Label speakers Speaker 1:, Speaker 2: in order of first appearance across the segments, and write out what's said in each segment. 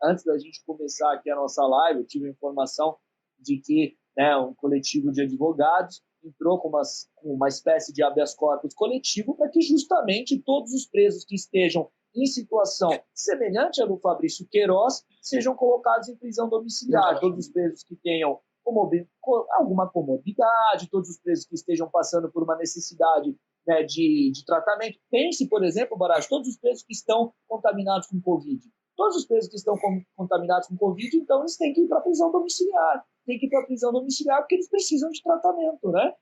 Speaker 1: antes da gente começar aqui a nossa live, eu tive a informação de que, né, um coletivo de advogados entrou com uma espécie de habeas corpus coletivo para que justamente todos os presos que estejam em situação semelhante à do Fabrício Queiroz sejam colocados em prisão domiciliar. Todos os presos que tenham alguma comorbidade, todos os presos que estejam passando por uma necessidade, né, de tratamento. Pense, por exemplo, Baracho, todos os presos que estão contaminados com Covid. Todos os presos que estão contaminados com Covid, então eles têm que ir para a prisão domiciliar. Tem que ir para a prisão domiciliar porque eles precisam de tratamento, né?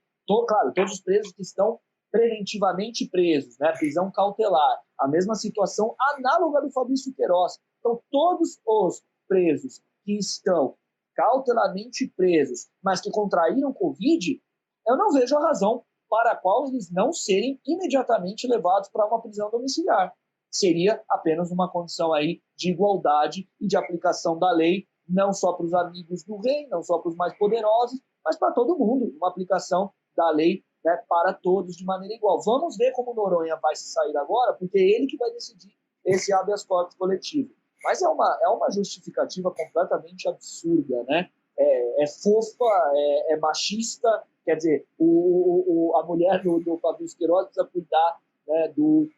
Speaker 1: Claro, todos os presos que estão preventivamente presos, né? Prisão cautelar. A mesma situação análoga do Fabrício Queiroz. Então, todos os presos que estão cautelarmente presos, mas que contraíram Covid, eu não vejo a razão para a qual eles não serem imediatamente levados para uma prisão domiciliar. Seria apenas uma condição aí de igualdade e de aplicação da lei, não só para os amigos do rei, não só para os mais poderosos, mas para todo mundo, uma aplicação da lei, né, para todos de maneira igual. Vamos ver como o Noronha vai se sair agora, porque é ele que vai decidir esse habeas corpus coletivo. Mas é uma justificativa completamente absurda, né? É fofa, é machista, quer dizer, a mulher do Fabrício Queiroz precisa cuidar, né, do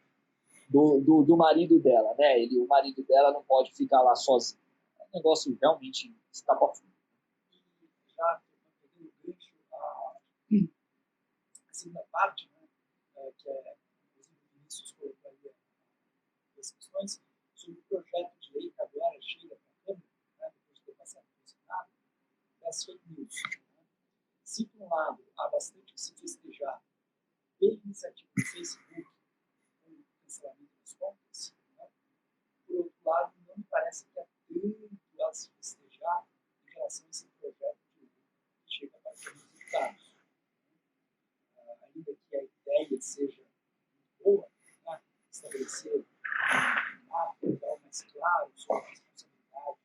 Speaker 1: marido dela, né? O marido dela não pode ficar lá sozinho. É um negócio realmente escapa fundo.
Speaker 2: Já pegando o gancho, a segunda parte, né, que é, inclusive, o Vinícius colocou aí as questões sobre o projeto de lei que agora chega para a Câmara, né, depois de ter passado pelo Senado, das fake news. Né? Se, por um lado, há bastante que se festejar pela iniciativa do Facebook, com o cancelamento das contas, né? Por outro lado, não me parece que há tanto a se festejar em relação a esse projeto de lei que chega para a Câmara dos Deputados. Ainda que a ideia seja boa, né? Estabelecer um mapa legal mais claro sobre a responsabilidade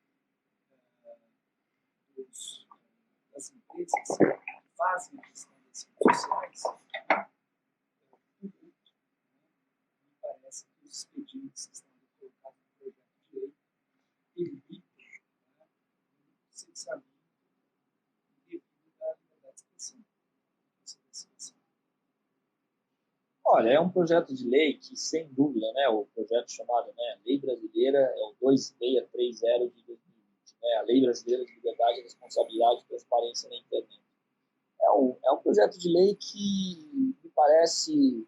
Speaker 2: das empresas que fazem a gestão das redes sociais, me parece que os expedientes que estão colocados no projeto de lei permitem, né, um licenciamento indevido da liberdade de expressão.
Speaker 1: Olha, é um projeto de lei que, sem dúvida, né, o projeto chamado, né, Lei Brasileira é o 2630 de 2020, né, a Lei Brasileira de Liberdade, Responsabilidade e Transparência na Internet. É um projeto de lei que me parece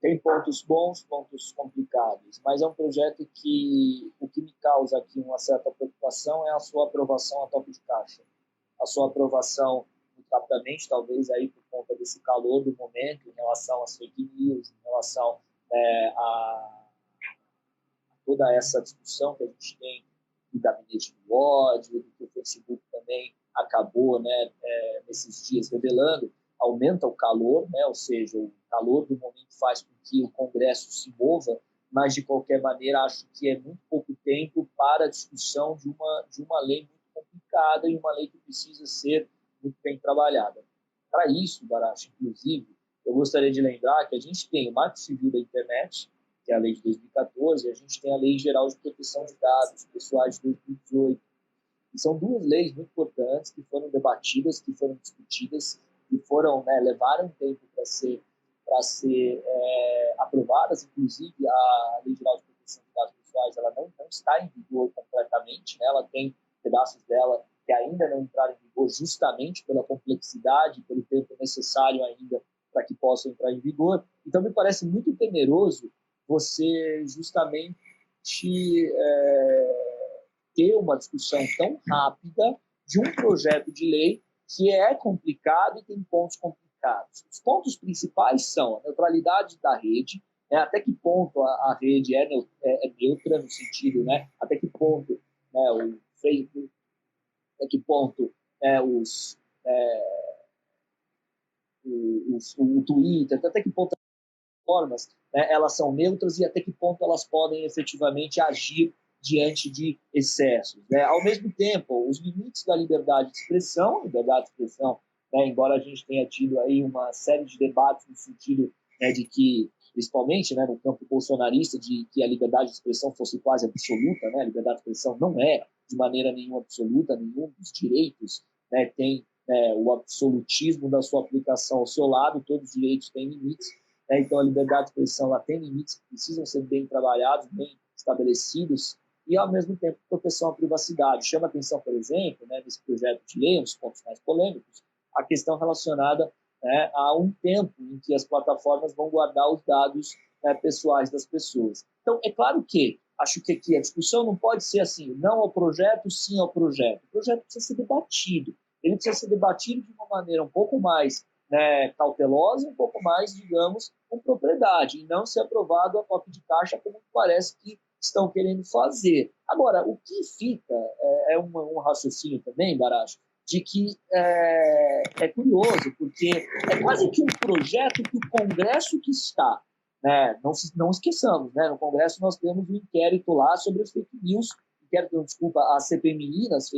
Speaker 1: tem pontos bons, pontos complicados, mas é um projeto que o que me causa aqui uma certa preocupação é a sua aprovação a toque de caixa, a sua aprovação rapidamente, talvez aí por conta desse calor do momento em relação às fake news, em relação a toda essa discussão que a gente tem do gabinete do ódio, do que o Facebook também acabou, né, nesses dias revelando, aumenta o calor, né, ou seja, o calor do momento faz com que o Congresso se mova, mas de qualquer maneira acho que é muito pouco tempo para a discussão de uma lei muito complicada e uma lei que precisa ser muito bem trabalhada. Para isso, Baracho, inclusive, eu gostaria de lembrar que a gente tem o Marco Civil da Internet, que é a lei de 2014, e a gente tem a Lei Geral de Proteção de Dados Pessoais de 2018. E são duas leis muito importantes que foram debatidas, que foram discutidas, que foram, né, levaram tempo para ser aprovadas. Inclusive, a Lei Geral de Proteção de Dados Pessoais ela não está em vigor completamente, né? Ela tem pedaços dela que ainda não entraram em vigor justamente pela complexidade, pelo tempo necessário ainda para que possam entrar em vigor. Então, me parece muito temeroso você justamente ter uma discussão tão rápida de um projeto de lei que é complicado e tem pontos complicados. Os pontos principais são a neutralidade da rede, né, até que ponto a rede é neutra no sentido, né, até que ponto, né, o Facebook, até que ponto o Twitter, até que ponto as formas, né, elas são neutras e até que ponto elas podem efetivamente agir diante de excessos. Né? Ao mesmo tempo, os limites da liberdade de expressão, né, embora a gente tenha tido aí uma série de debates no sentido, né, de que principalmente, né, no campo bolsonarista, de que a liberdade de expressão fosse quase absoluta, né? A liberdade de expressão não é, de maneira nenhuma, absoluta, nenhum dos direitos, né, tem o absolutismo da sua aplicação ao seu lado, todos os direitos têm limites, né? Então a liberdade de expressão ela tem limites que precisam ser bem trabalhados, bem estabelecidos, e ao mesmo tempo proteção à privacidade. Chama atenção, por exemplo, né, nesse projeto de lei, um dos pontos mais polêmicos, a questão relacionada, né, a um tempo em que as plataformas vão guardar os dados, né, pessoais das pessoas. Então, é claro que acho que aqui a discussão não pode ser assim, não ao projeto, sim ao projeto. O projeto precisa ser debatido. Ele precisa ser debatido de uma maneira um pouco mais, né, cautelosa, um pouco mais, digamos, com propriedade, e não ser aprovado a toque de caixa, como parece que estão querendo fazer. Agora, o que fica é um raciocínio também, Baracho, de que é curioso, porque é quase que um projeto que o Congresso que está, né, não esqueçamos, né, no Congresso nós temos um inquérito lá sobre as fake news, a CPMI das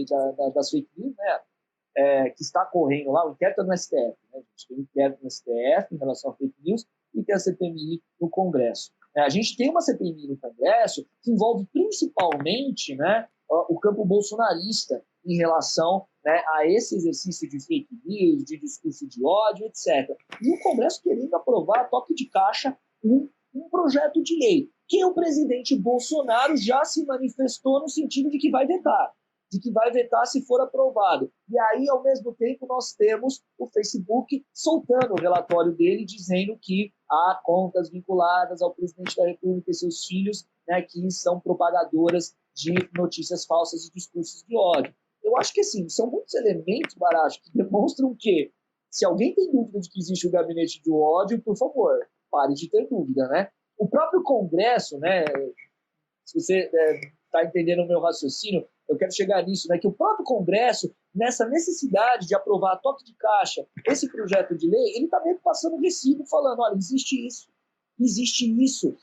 Speaker 1: fake news, né, que está correndo lá, o inquérito no STF, né, a gente tem um inquérito no STF em relação a fake news e tem a CPMI no Congresso. A gente tem uma CPMI no Congresso que envolve principalmente, né, o campo bolsonarista em relação, né, a esse exercício de fake news, de discurso de ódio, etc. E o Congresso querendo aprovar a toque de caixa um projeto de lei que o presidente Bolsonaro já se manifestou no sentido de que vai vetar se for aprovado. E aí, ao mesmo tempo, nós temos o Facebook soltando o relatório dele, dizendo que há contas vinculadas ao presidente da República e seus filhos, né, que são propagadoras de notícias falsas e discursos de ódio. Eu acho que, assim, são muitos elementos, Baracho, que demonstram que, se alguém tem dúvida de que existe o gabinete do ódio, por favor, pare de ter dúvida, né? O próprio Congresso, né, se você está entendendo o meu raciocínio, eu quero chegar nisso, né, que o próprio Congresso, nessa necessidade de aprovar a toque de caixa esse projeto de lei, ele está meio que passando recibo, falando, olha, existe isso,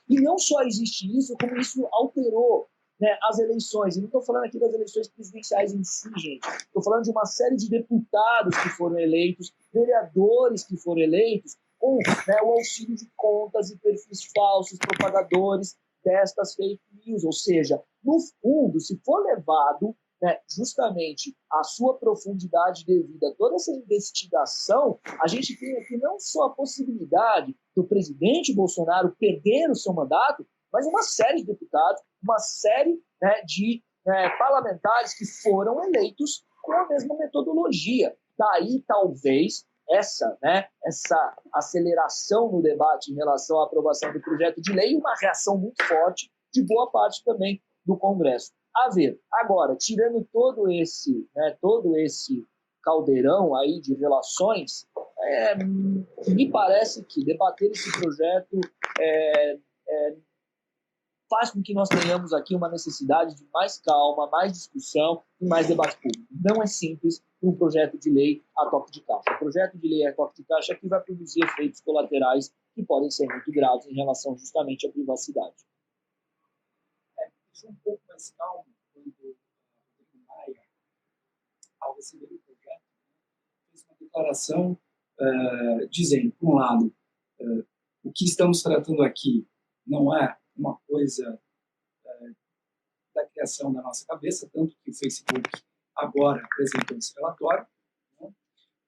Speaker 1: e não só existe isso, como isso alterou, né, as eleições. E não estou falando aqui das eleições presidenciais em si, gente, estou falando de uma série de deputados que foram eleitos, vereadores que foram eleitos, com, né, o auxílio de contas e perfis falsos, propagadores destas fake news, ou seja, no fundo, se for levado, né, justamente a sua profundidade devida a toda essa investigação, a gente tem aqui não só a possibilidade do presidente Bolsonaro perder o seu mandato, mas uma série de deputados, uma série, né, de parlamentares que foram eleitos com a mesma metodologia. Daí, talvez, essa aceleração no debate em relação à aprovação do projeto de lei e uma reação muito forte de boa parte também do Congresso. A ver, agora, tirando todo esse caldeirão aí de relações, me parece que debater esse projeto faz com que nós tenhamos aqui uma necessidade de mais calma, mais discussão e mais debate público. Não é simples um projeto de lei a toque de caixa. O projeto de lei a toque de caixa aqui vai produzir efeitos colaterais que podem ser muito graves em relação justamente à privacidade.
Speaker 2: Deixa um pouco mais calmo quando o Rodrigo Maia, ao receber o projeto, fez uma declaração dizendo, por um lado, o que estamos tratando aqui não é uma coisa da criação da nossa cabeça, tanto que o Facebook agora apresentou esse relatório. Né?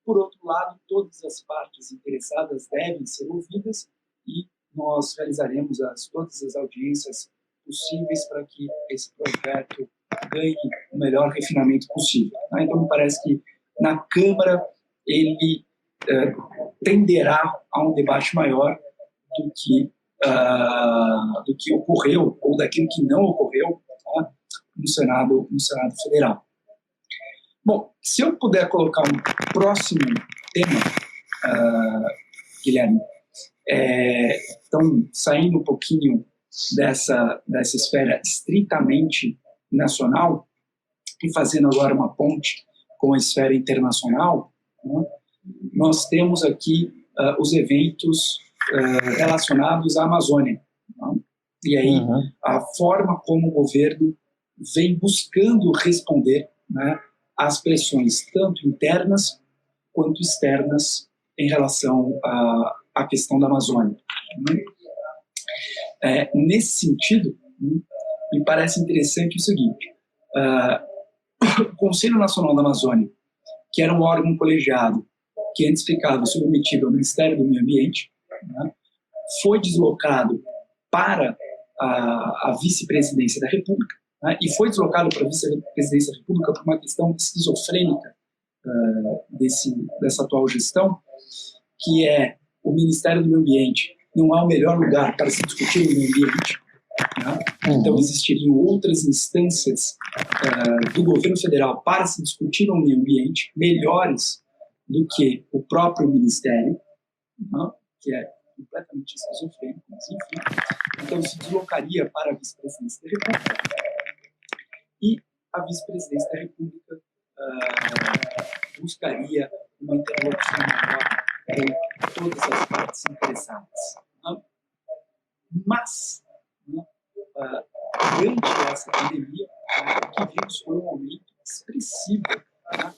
Speaker 2: Por outro lado, todas as partes interessadas devem ser ouvidas e nós realizaremos todas as audiências possíveis para que esse projeto ganhe o melhor refinamento possível. Né? Então, me parece que na Câmara ele tenderá a um debate maior do que ocorreu, ou daquilo que não ocorreu, tá? no Senado Federal. Bom, se eu puder colocar um próximo tema, Guilherme, então, saindo um pouquinho dessa esfera estritamente nacional e fazendo agora uma ponte com a esfera internacional, né, nós temos aqui os eventos relacionados à Amazônia. Né? E aí, a forma como o governo vem buscando responder, né, às pressões tanto internas quanto externas em relação à questão da Amazônia. Né? Nesse sentido, me parece interessante o seguinte: o Conselho Nacional da Amazônia, que era um órgão colegiado, que antes ficava submetido ao Ministério do Meio Ambiente, né, foi deslocado para a vice-presidência da República, né, e foi deslocado para a vice-presidência da República por uma questão esquizofrênica dessa atual gestão, que é o Ministério do Meio Ambiente não é o melhor lugar para se discutir o meio ambiente, né? Então existiriam outras instâncias do governo federal para se discutir o meio ambiente melhores do que o próprio Ministério, né? Que é completamente esquizofrênico, mas enfim. Então se deslocaria para a vice-presidência da República, e a vice-presidência da República buscaria uma interlocução maior com todas as partes interessadas. Né? Mas, né, durante essa pandemia, o que vimos foi um aumento expressivo, né,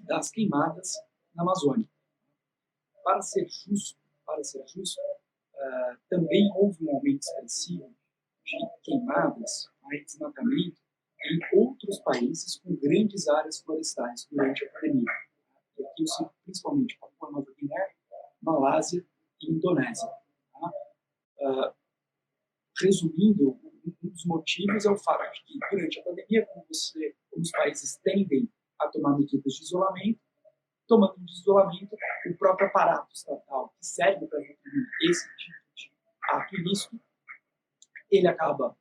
Speaker 2: das queimadas na Amazônia. Para ser justo, também houve um aumento expressivo de queimadas, desmatamento, em outros países com grandes áreas florestais durante a pandemia. E aqui eu cito principalmente Papua Nova Guiné, Malásia e Indonésia. Tá? Resumindo, um dos motivos é o fato de que, durante a pandemia, como os países tendem a tomar medidas de isolamento, tomando de isolamento, o próprio aparato estatal que serve para reprimir esse tipo de ato ilícito, ele acaba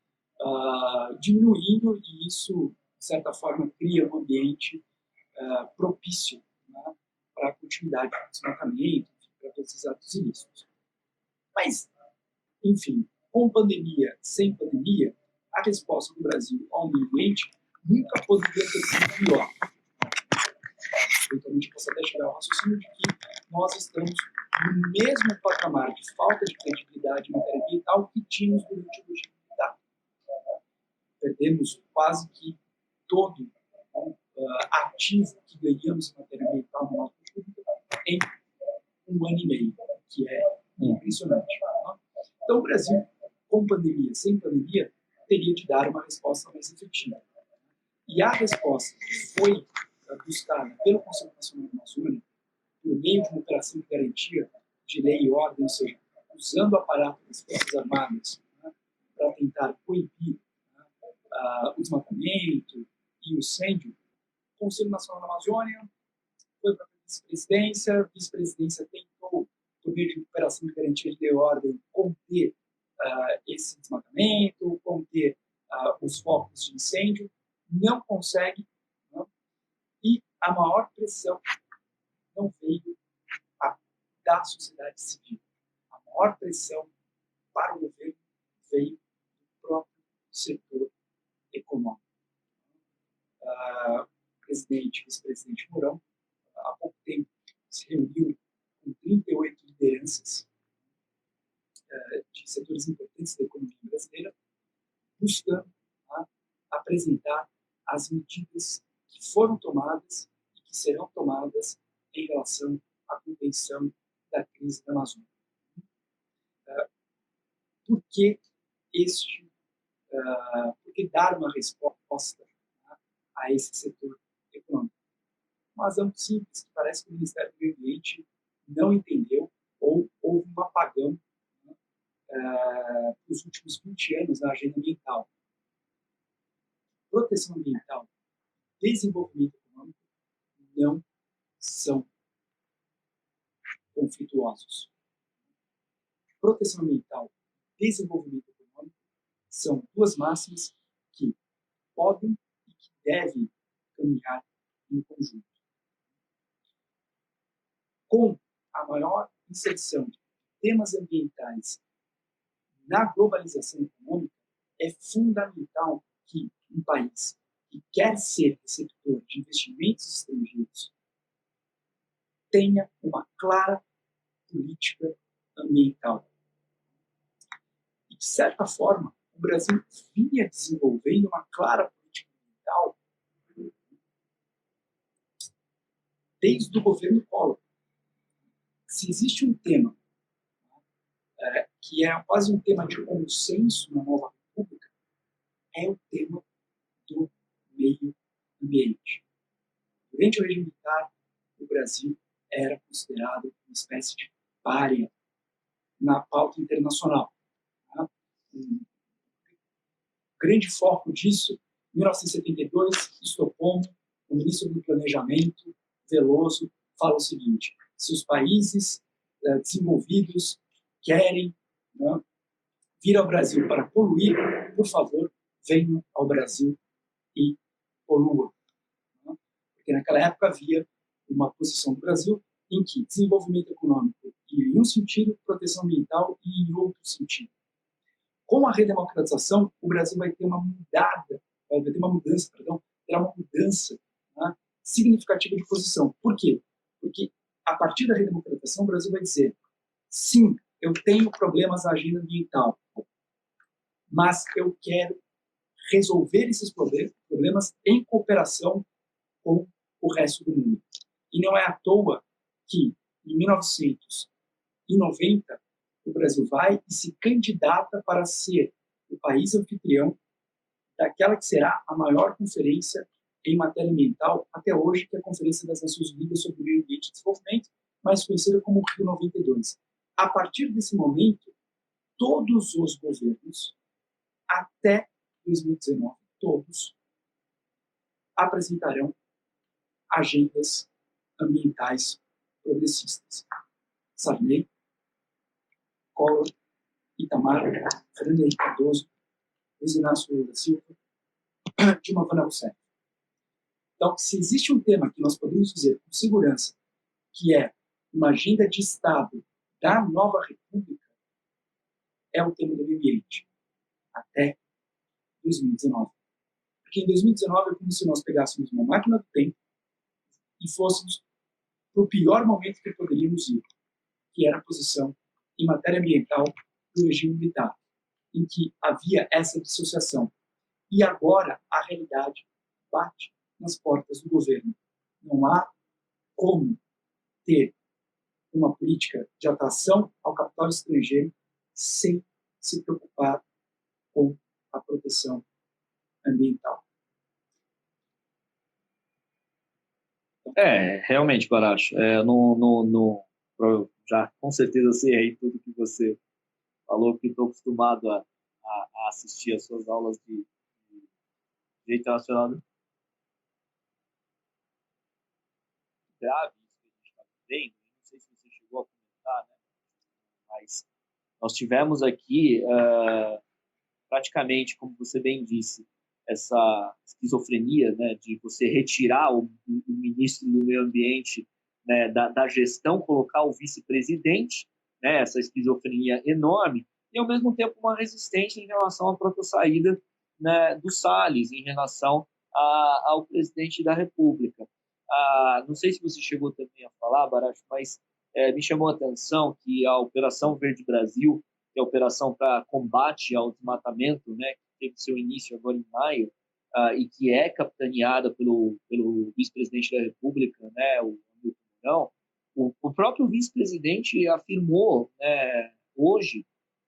Speaker 2: diminuindo, e isso, de certa forma, cria um ambiente propício, né, para a continuidade do desmatamento, para todos esses atos ilícitos. Mas, enfim, com pandemia, sem pandemia, a resposta do Brasil ao meio ambiente nunca poderia ter sido pior. Então, a gente possa até chegar ao raciocínio de que nós estamos no mesmo patamar de falta de credibilidade em matéria ambiental que tínhamos durante o regime militar. Perdemos quase que todo o ativo que ganhamos em matéria ambiental na nossa república em um ano e meio, que é impressionante. Então, o Brasil, com pandemia, sem pandemia, teria de dar uma resposta mais efetiva. E a resposta que foi buscada pelo Conselho Nacional da Amazônia, por meio de uma operação de garantia de lei e ordem, ou seja, usando o aparato das Forças Armadas, né, para tentar coibir o desmatamento e o incêndio, o Conselho Nacional da Amazônia foi para a vice-presidência tentou, por meio de uma operação de garantia de lei e ordem, conter esse desmatamento, conter os focos de incêndio, não consegue, não? E a maior pressão não veio da sociedade civil. A maior pressão para o governo veio do próprio setor econômico. O presidente e vice-presidente Mourão, há pouco tempo, se reuniu com 38 lideranças de setores importantes da economia brasileira, buscando apresentar as medidas que foram tomadas e que serão tomadas em relação à contenção da crise da Amazônia. Por que dar uma resposta a esse setor econômico? Uma razão simples, que parece que o Ministério do Meio Ambiente não entendeu ou houve um apagão nos últimos 20 anos na agenda ambiental. Proteção ambiental, desenvolvimento econômico não são conflituosos. Proteção ambiental, desenvolvimento econômico são duas máximas que podem e que devem caminhar em conjunto. Com a maior inserção de temas ambientais na globalização econômica, é fundamental que um país que quer ser receptor de investimentos estrangeiros tenha uma clara política ambiental. E, de certa forma, o Brasil vinha desenvolvendo uma clara política ambiental desde o governo Collor. Se existe um tema que é quase um tema de consenso na nova república, é o tema do meio ambiente. Durante o regime militar, o Brasil era considerado uma espécie de pária na pauta internacional. Tá? Um grande foco disso, em 1972, Estocolmo, o ministro do Planejamento, Veloso, fala o seguinte: se os países desenvolvidos querem, né, vir ao Brasil para poluir, por favor, venham ao Brasil e poluam. Né? Porque naquela época havia uma posição do Brasil em que desenvolvimento econômico ia em um sentido, proteção ambiental e em outro sentido. Com a redemocratização, o Brasil vai ter uma mudança, né, significativa de posição. Por quê? Porque a partir da redemocratização, o Brasil vai dizer: sim, eu tenho problemas na agenda ambiental, mas eu quero resolver esses problemas em cooperação com o resto do mundo. E não é à toa que, em 1990, o Brasil vai e se candidata para ser o país anfitrião daquela que será a maior conferência em matéria ambiental até hoje, que é a Conferência das Nações Unidas sobre o Meio Ambiente e Desenvolvimento, mais conhecida como Rio 92. A partir desse momento, todos os governos, até 2019, todos apresentarão agendas ambientais progressistas. Sarney, Collor, Itamar, Fernando Henrique Cardoso, Luiz Inácio Lula da Silva, Dilma Rousseff. Então, se existe um tema que nós podemos dizer com segurança que é uma agenda de Estado da nova república, é o tema do meio ambiente, até 2019. Porque em 2019 é como se nós pegássemos uma máquina do tempo e fôssemos para o pior momento que poderíamos ir, que era a posição em matéria ambiental do regime militar, em que havia essa dissociação. E agora a realidade bate nas portas do governo. Não há como ter uma política de atração ao capital estrangeiro sem se preocupar com a proteção ambiental.
Speaker 1: Realmente, Baracho, já com certeza sei aí tudo que você falou, que estou acostumado a assistir as suas aulas de direito internacional grave, isso que a gente está vivendo. Não sei se você chegou a comentar, né? Mas nós tivemos aqui, praticamente, como você bem disse, essa esquizofrenia, né, de você retirar o ministro do Meio Ambiente, né, da gestão, colocar o vice-presidente, né, essa esquizofrenia enorme, e ao mesmo tempo uma resistência em relação à própria saída, né, do Salles, em relação ao presidente da República. Não sei se você chegou também a falar, Baracho, mas me chamou a atenção que a Operação Verde Brasil, que é a operação para combate ao desmatamento, né, que teve seu início agora em maio, e que é capitaneada pelo vice-presidente da República, né, o Hamilton Mourão, o próprio vice-presidente afirmou, né, hoje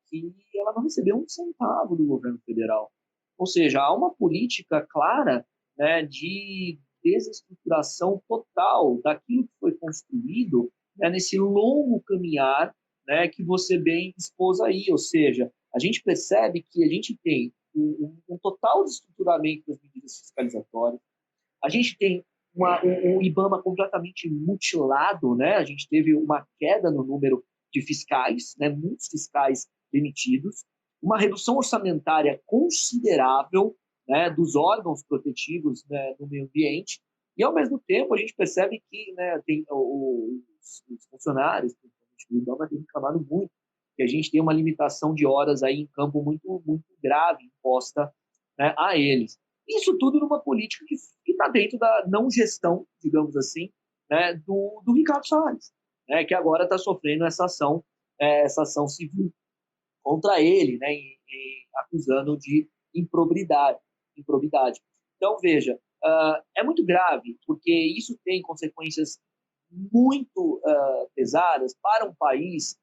Speaker 1: que ela não recebeu um centavo do governo federal. Ou seja, há uma política clara, né, de desestruturação total daquilo que foi construído, né, nesse longo caminhar, né, que você bem expôs aí. Ou seja, a gente percebe que a gente tem um total desestruturamento das medidas fiscalizatórias, a gente tem um IBAMA completamente mutilado, né? A gente teve uma queda no número de fiscais, né? Muitos fiscais demitidos, uma redução orçamentária considerável, né, dos órgãos protetivos, né, do meio ambiente, e ao mesmo tempo a gente percebe que, né, tem os funcionários, principalmente do IBAMA, têm reclamado muito que a gente tem uma limitação de horas aí em campo muito, muito grave imposta, né, a eles. Isso tudo numa política que está dentro da não gestão, digamos assim, né, do Ricardo Salles, né, que agora está sofrendo essa ação civil contra ele, né, acusando de improbidade. Então, veja, é muito grave, porque isso tem consequências muito pesadas para um país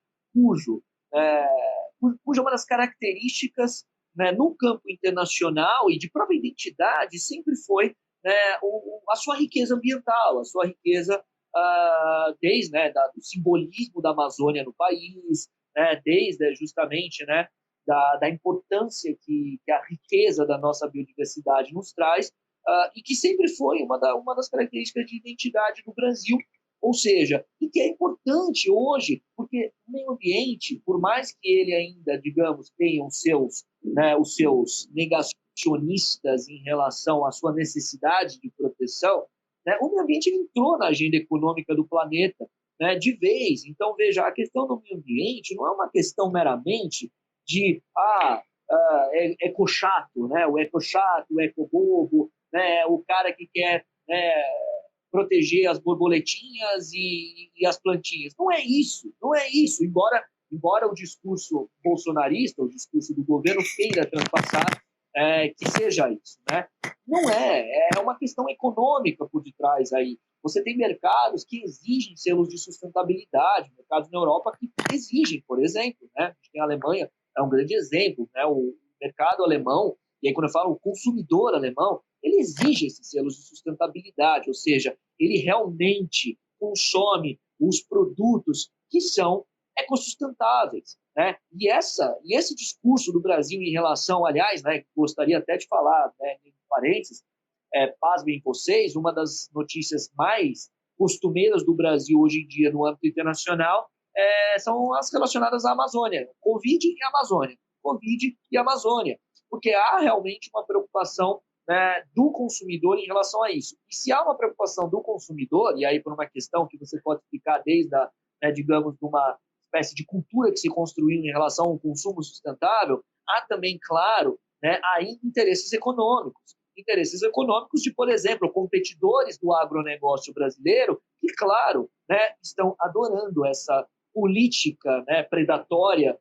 Speaker 1: cuja uma das características, né, no campo internacional e de própria identidade sempre foi, né, a sua riqueza ambiental, a sua riqueza desde, né, do simbolismo da Amazônia no país, né, desde justamente, né, da importância que a riqueza da nossa biodiversidade nos traz, e que sempre foi uma das características de identidade do Brasil, ou seja, e que é importante hoje, porque o meio ambiente, por mais que ele ainda, digamos, tenha os seus negacionistas em relação à sua necessidade de proteção, né, o meio ambiente entrou na agenda econômica do planeta, né, de vez. Então, veja, a questão do meio ambiente não é uma questão meramente de ecochato, né, o ecochato, o ecobobo, né, o cara que quer, né, proteger as borboletinhas e as plantinhas. Não é isso, não é isso. Embora o discurso bolsonarista, o discurso do governo queira transpassar que seja isso, né? Não é uma questão econômica por detrás aí. Você tem mercados que exigem selos de sustentabilidade, mercados na Europa que exigem, por exemplo, né? A gente tem a Alemanha, é um grande exemplo, né? O mercado alemão, e aí quando eu falo o consumidor alemão, ele exige esses selos de sustentabilidade, ou seja, ele realmente consome os produtos que são ecossustentáveis, né? E esse discurso do Brasil em relação, aliás, né, gostaria até de falar, né, em parênteses, pasmem vocês, uma das notícias mais costumeiras do Brasil hoje em dia no âmbito internacional são as relacionadas à Amazônia, Covid e Amazônia, Covid e Amazônia, porque há realmente uma preocupação, né, do consumidor em relação a isso. E se há uma preocupação do consumidor, e aí por uma questão que você pode explicar desde digamos, de uma espécie de cultura que se construiu em relação ao consumo sustentável, há também, claro, né, aí interesses econômicos de, por exemplo, competidores do agronegócio brasileiro que, claro, né, estão adorando essa política, né, predatória,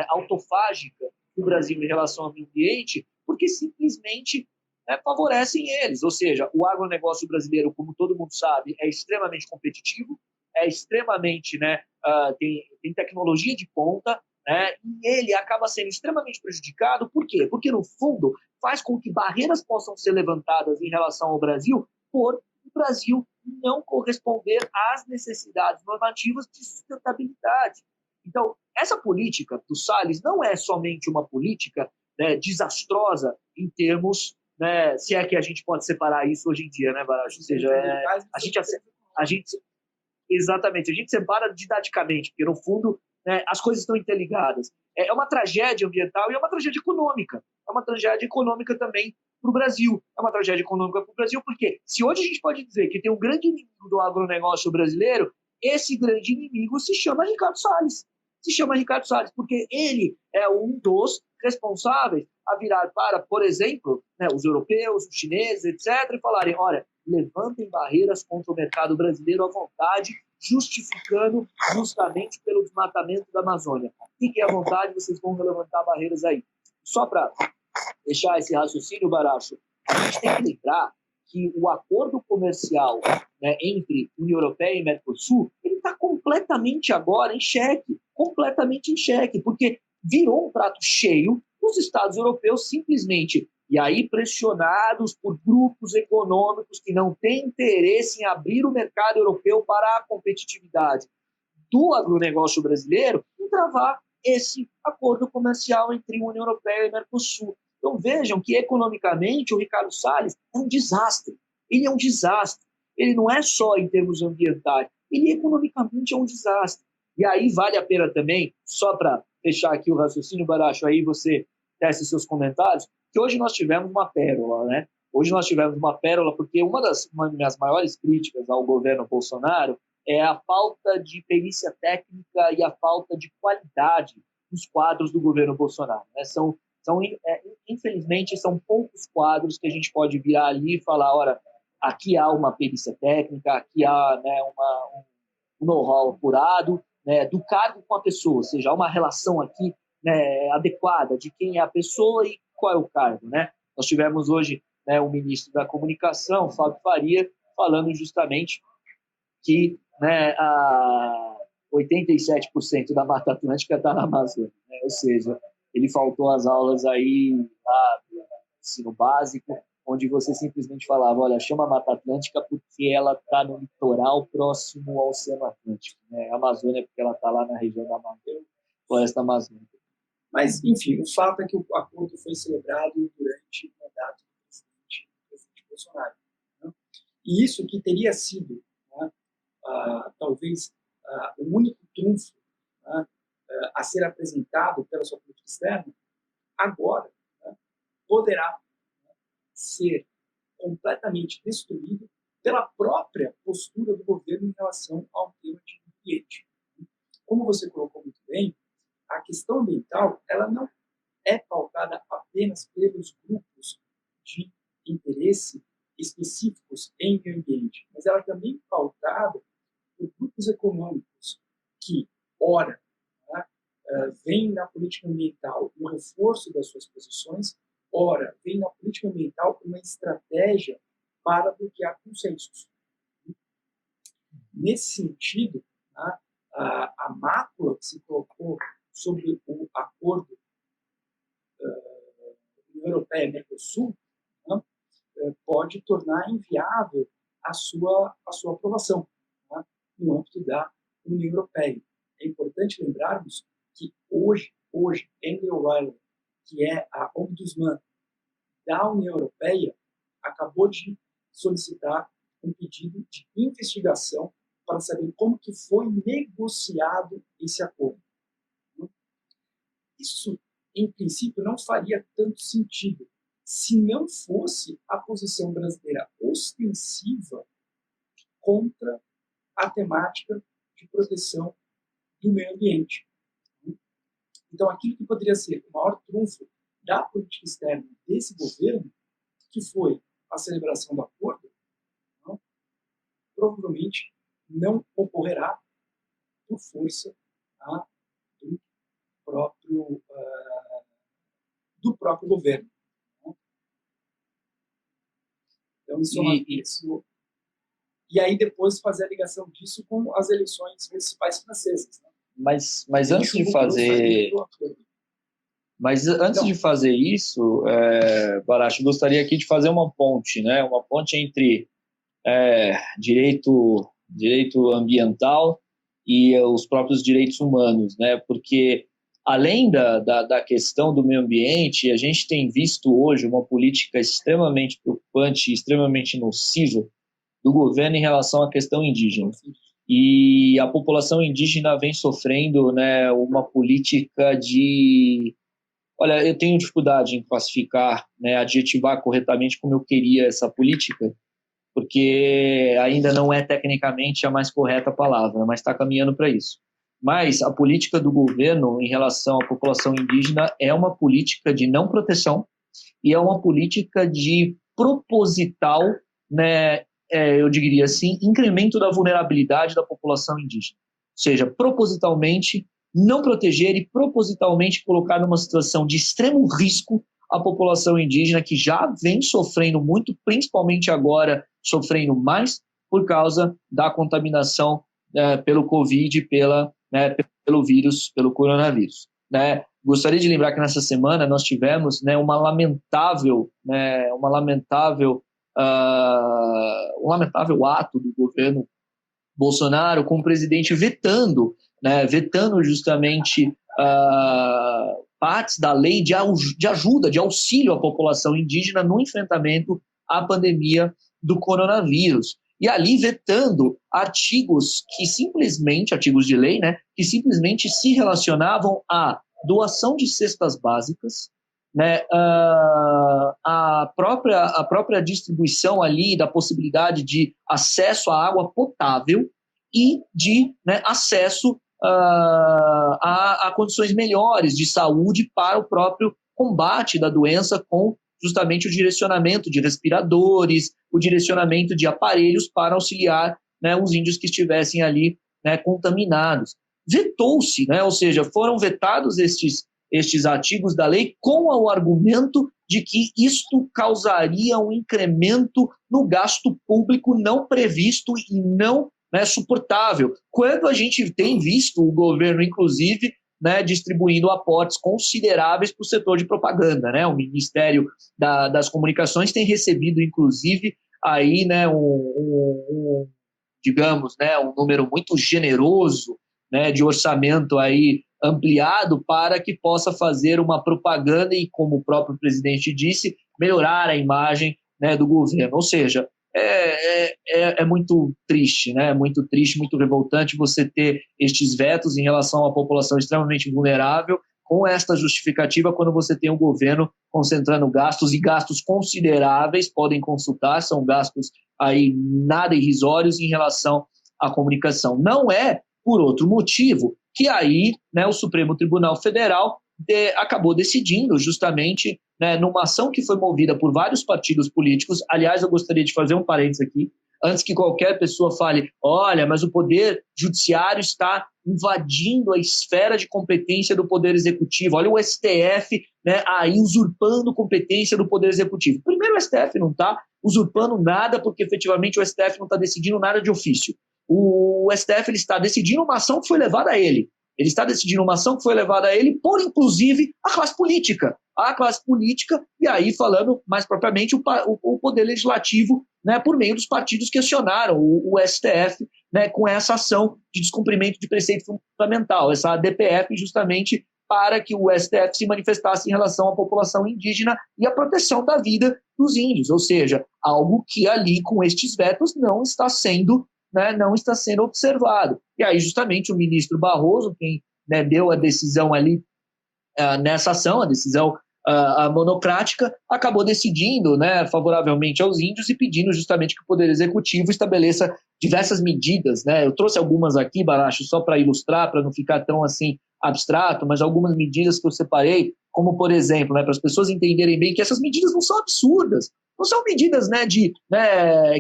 Speaker 1: autofágica do Brasil em relação ao meio ambiente, porque simplesmente, né, favorecem eles. Ou seja, o agronegócio brasileiro, como todo mundo sabe, é extremamente competitivo, é extremamente, né, tem tecnologia de ponta, né, e ele acaba sendo extremamente prejudicado. Por quê? Porque, no fundo, faz com que barreiras possam ser levantadas em relação ao Brasil por o Brasil não corresponder às necessidades normativas de sustentabilidade. Então, essa política do Salles não é somente uma política, né, desastrosa em termos, né, se é que a gente pode separar isso hoje em dia, né, Baracho? Ou seja, a gente exatamente, a gente separa didaticamente, porque no fundo, né, as coisas estão interligadas. É uma tragédia ambiental e é uma tragédia econômica. É uma tragédia econômica também para o Brasil. É uma tragédia econômica para o Brasil, porque se hoje a gente pode dizer que tem um grande inimigo do agronegócio brasileiro, esse grande inimigo se chama Ricardo Salles. Se chama Ricardo Salles, porque ele é um dos responsáveis a virar para, por exemplo, né, os europeus, os chineses, etc., e falarem, olha, levantem barreiras contra o mercado brasileiro à vontade, justificando justamente pelo desmatamento da Amazônia. Fiquem à vontade, vocês vão levantar barreiras aí. Só para deixar esse raciocínio, Baracho, a gente tem que lembrar que o acordo comercial, né, entre União Europeia e Mercosul, ele está completamente agora em xeque, porque virou um prato cheio os Estados europeus simplesmente, e aí pressionados por grupos econômicos que não têm interesse em abrir o mercado europeu para a competitividade do agronegócio brasileiro, em travar esse acordo comercial entre a União Europeia e Mercosul. Então vejam que economicamente o Ricardo Salles é um desastre. Ele é um desastre. Ele não é só em termos ambientais, ele economicamente é um desastre. E aí vale a pena também, só para fechar aqui o raciocínio, Baracho, aí você teste seus comentários, que hoje nós tivemos uma pérola, né? Hoje nós tivemos uma pérola porque uma das minhas maiores críticas ao governo Bolsonaro é a falta de perícia técnica e a falta de qualidade dos quadros do governo Bolsonaro, né? Infelizmente, são poucos quadros que a gente pode virar ali e falar, olha, aqui há uma perícia técnica, aqui há, né, um know-how apurado, né, do cargo com a pessoa, ou seja, há uma relação aqui, né, adequada de quem é a pessoa e qual é o cargo, né? Nós tivemos hoje, né, o ministro da Comunicação, Fábio Faria, falando justamente que, né, 87% da Mata Atlântica está na Amazônia, né? Ou seja, ele faltou às aulas aí lá do ensino básico, onde você simplesmente falava, olha, chama Mata Atlântica porque ela está no litoral próximo ao Oceano Atlântico, né? A Amazônia porque ela está lá na região da Floresta Amazônica.
Speaker 2: Mas, enfim, o fato é que o acordo foi celebrado durante o mandato do presidente Bolsonaro, né? E isso que teria sido, né, talvez, o único trunfo, né, a ser apresentado pela sua política externa, agora, né, poderá, né, ser completamente destruído pela própria postura do governo em relação ao tema de ambiente. Como você colocou muito bem, a questão ambiental ela não é pautada apenas pelos grupos de interesse específicos em meio ambiente, mas ela também é pautada por grupos econômicos que, ora, né, veem na política ambiental um reforço das suas posições, ora, veem na política ambiental uma estratégia para bloquear consensos. Nesse sentido, né, a mácula que se colocou sobre o acordo União Europeia-Mercosul, né, pode tornar inviável a sua aprovação, né, no âmbito da União Europeia. É importante lembrarmos que hoje Emily O'Reilly, que é a ombudsman da União Europeia, acabou de solicitar um pedido de investigação para saber como que foi negociado esse acordo. Isso, em princípio, não faria tanto sentido se não fosse a posição brasileira ostensiva contra a temática de proteção do meio ambiente. Então, aquilo que poderia ser o maior trunfo da política externa desse governo, que foi a celebração do acordo, não, provavelmente não ocorrerá por força, tá, do próprio governo. Então, isso e aí depois fazer a ligação disso com as eleições municipais francesas. Né?
Speaker 1: Mas antes de fazer... de fazer isso, Baracho, gostaria aqui de fazer uma ponte, né? Uma ponte entre direito ambiental e os próprios direitos humanos, né? Porque além da questão do meio ambiente, a gente tem visto hoje uma política extremamente preocupante, extremamente nociva do governo em relação à questão indígena. E a população indígena vem sofrendo, né, uma política de... Olha, eu tenho dificuldade em classificar, né, adjetivar corretamente como eu queria essa política, porque ainda não é tecnicamente a mais correta palavra, mas está caminhando para isso. Mas a política do governo em relação à população indígena é uma política de não proteção e é uma política de proposital, né, eu diria assim, incremento da vulnerabilidade da população indígena. Ou seja, propositalmente não proteger e propositalmente colocar numa situação de extremo risco a população indígena, que já vem sofrendo muito, principalmente agora sofrendo mais por causa da contaminação pelo Covid, pelo vírus, pelo coronavírus. Né? Gostaria de lembrar que nessa semana nós tivemos, né, um lamentável ato do governo Bolsonaro com o presidente vetando justamente partes da lei de ajuda, de auxílio à população indígena no enfrentamento à pandemia do coronavírus. E ali vetando artigos de lei, né, que simplesmente se relacionavam à doação de cestas básicas, né, a própria distribuição ali da possibilidade de acesso à água potável e de, né, acesso a condições melhores de saúde para o próprio combate da doença, com justamente o direcionamento de respiradores, o direcionamento de aparelhos para auxiliar, né, os índios que estivessem ali, né, contaminados. Vetou-se, né, ou seja, foram vetados estes artigos da lei com o argumento de que isto causaria um incremento no gasto público não previsto e não né, suportável, quando a gente tem visto o governo, inclusive, né, distribuindo aportes consideráveis para o setor de propaganda, né? O Ministério das Comunicações tem recebido, inclusive, aí, né, digamos, né, um número muito generoso, né, de orçamento aí ampliado para que possa fazer uma propaganda e, como o próprio presidente disse, melhorar a imagem, né, do governo. Ou seja, é muito triste, né? Muito triste, muito revoltante você ter estes vetos em relação à população extremamente vulnerável, com esta justificativa quando você tem um governo concentrando gastos, e gastos consideráveis, podem consultar, são gastos aí nada irrisórios em relação à comunicação. Não é por outro motivo que aí, né, o Supremo Tribunal Federal acabou decidindo justamente, né, numa ação que foi movida por vários partidos políticos. Aliás, eu gostaria de fazer um parênteses aqui, antes que qualquer pessoa fale, olha, mas o Poder Judiciário está invadindo a esfera de competência do Poder Executivo, olha o STF, né, aí usurpando competência do Poder Executivo. Primeiro, o STF não está usurpando nada, porque efetivamente o STF não está decidindo nada de ofício. O STF ele está decidindo uma ação que foi levada a ele. Ele está decidindo uma ação que foi levada a ele por, inclusive, a classe política. A classe política, e aí falando mais propriamente o Poder Legislativo, né, por meio dos partidos que acionaram o STF, né, com essa ação de descumprimento de preceito fundamental, essa ADPF, justamente para que o STF se manifestasse em relação à população indígena e à proteção da vida dos índios. Ou seja, algo que ali, com estes vetos, não está sendo observado. E aí, justamente, o ministro Barroso, quem, né, deu a decisão ali nessa ação, a decisão a monocrática, acabou decidindo, né, favoravelmente aos índios e pedindo justamente que o Poder Executivo estabeleça diversas medidas, né? Eu trouxe algumas aqui, Baracho, só para ilustrar, para não ficar tão assim abstrato, mas algumas medidas que eu separei, como, por exemplo, né, para as pessoas entenderem bem que essas medidas não são absurdas, não são medidas, né,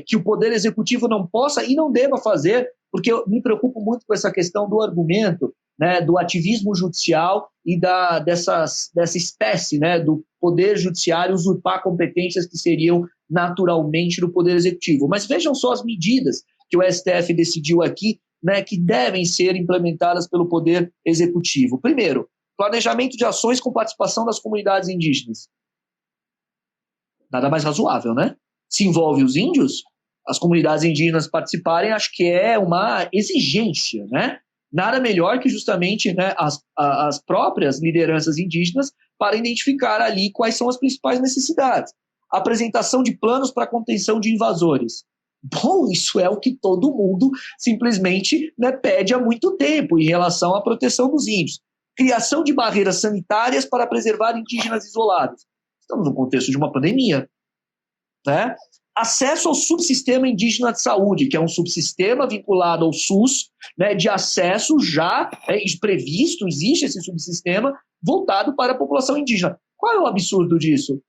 Speaker 1: que o Poder Executivo não possa e não deva fazer, porque eu me preocupo muito com essa questão do argumento, né, do ativismo judicial e dessa espécie, né, do Poder Judiciário usurpar competências que seriam naturalmente do Poder Executivo. Mas vejam só as medidas que o STF decidiu aqui, né, que devem ser implementadas pelo Poder Executivo. Primeiro, planejamento de ações com participação das comunidades indígenas. Nada mais razoável, né? Se envolve os índios, as comunidades indígenas participarem, acho que é uma exigência, né? Nada melhor que justamente, né, as próprias lideranças indígenas para identificar ali quais são as principais necessidades. Apresentação de planos para contenção de invasores. Bom, isso é o que todo mundo simplesmente, né, pede há muito tempo em relação à proteção dos índios. Criação de barreiras sanitárias para preservar indígenas isolados. Estamos no contexto de uma pandemia, né? Acesso ao subsistema indígena de saúde, que é um subsistema vinculado ao SUS, né, de acesso já previsto, existe esse subsistema voltado para a população indígena. Qual é o absurdo disso?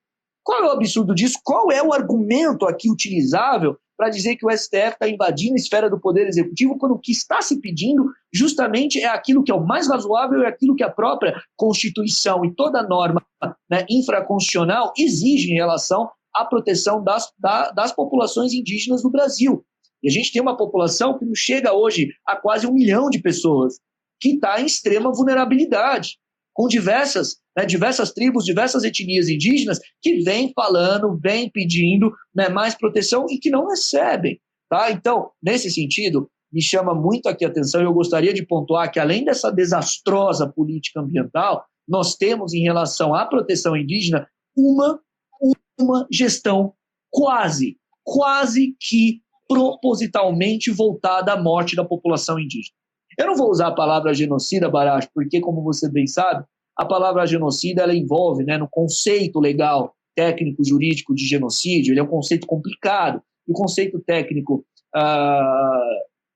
Speaker 1: Qual é o absurdo disso? Qual é o argumento aqui utilizável para dizer que o STF está invadindo a esfera do Poder Executivo, quando o que está se pedindo justamente é aquilo que é o mais razoável, é aquilo que a própria Constituição e toda norma, né, infraconstitucional exige em relação à proteção das populações indígenas do Brasil. E a gente tem uma população que não chega hoje a quase 1 milhão de pessoas, que está em extrema vulnerabilidade, com diversas tribos, diversas etnias indígenas que vêm falando, vêm pedindo, né, mais proteção e que não recebem. Tá? Então, nesse sentido, me chama muito aqui a atenção, e eu gostaria de pontuar que, além dessa desastrosa política ambiental, nós temos, em relação à proteção indígena, uma gestão quase que propositalmente voltada à morte da população indígena. Eu não vou usar a palavra genocida, Baracho, porque, como você bem sabe, a palavra genocida ela envolve, né, no conceito legal, técnico, jurídico de genocídio, ele é um conceito complicado. E o conceito técnico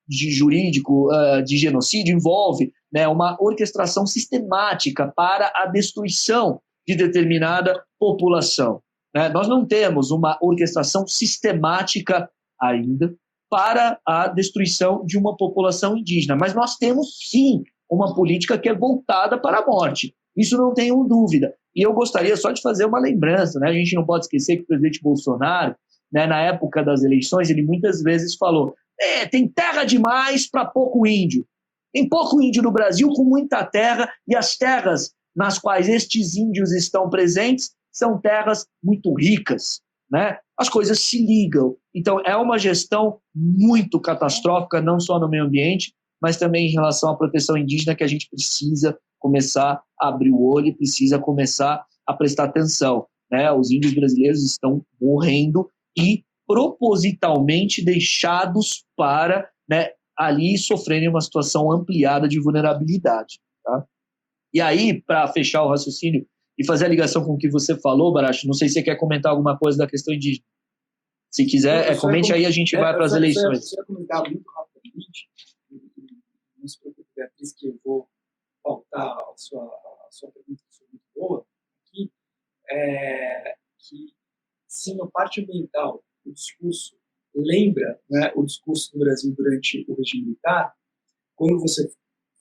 Speaker 1: jurídico de genocídio envolve, né, uma orquestração sistemática para a destruição de determinada população. Né? Nós não temos uma orquestração sistemática ainda para a destruição de uma população indígena, mas nós temos, sim, uma política que é voltada para a morte. Isso não tenho dúvida. E eu gostaria só de fazer uma lembrança, né? A gente não pode esquecer que o presidente Bolsonaro, né, na época das eleições, ele muitas vezes falou, tem terra demais para pouco índio. Tem pouco índio no Brasil com muita terra, e as terras nas quais estes índios estão presentes são terras muito ricas, né? As coisas se ligam. Então, é uma gestão muito catastrófica, não só no meio ambiente, mas também em relação à proteção indígena, que a gente precisa começar a abrir o olho, precisa começar a prestar atenção, né? Os índios brasileiros estão morrendo e propositalmente deixados para, né, ali sofrerem uma situação ampliada de vulnerabilidade. Tá? E aí, para fechar o raciocínio e fazer a ligação com o que você falou, Baracho, não sei se você quer comentar alguma coisa da questão indígena. Se quiser, comente aí, a gente vai para as eleições.
Speaker 2: Eu ia comentar muito rapidamente, não se preocupe, Beatriz, que eu vou pautar a sua pergunta, que foi muito boa, aqui, que, sim, na parte ambiental, o discurso lembra, né, o discurso do Brasil durante o regime militar. Quando você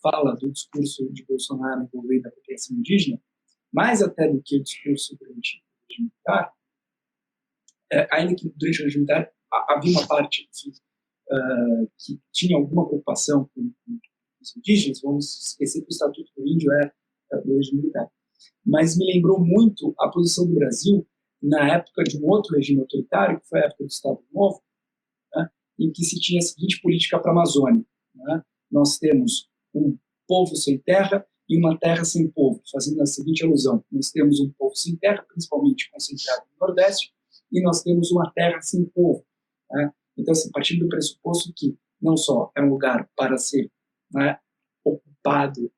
Speaker 2: fala do discurso de Bolsonaro envolvendo a população indígena, mais até do que o discurso durante o regime militar, ainda que durante o regime militar havia uma parte que tinha alguma preocupação com os indígenas. Vamos esquecer que o Estatuto do Índio é do regime militar. Mas me lembrou muito a posição do Brasil na época de um outro regime autoritário, que foi a época do Estado Novo, né, em que se tinha a seguinte política para a Amazônia. Né? Nós temos um povo sem terra e uma terra sem povo, fazendo a seguinte alusão: nós temos um povo sem terra, principalmente concentrado no Nordeste, e nós temos uma terra sem povo. Né? Então, assim, partindo do pressuposto que não só é um lugar para ser, né, ocupado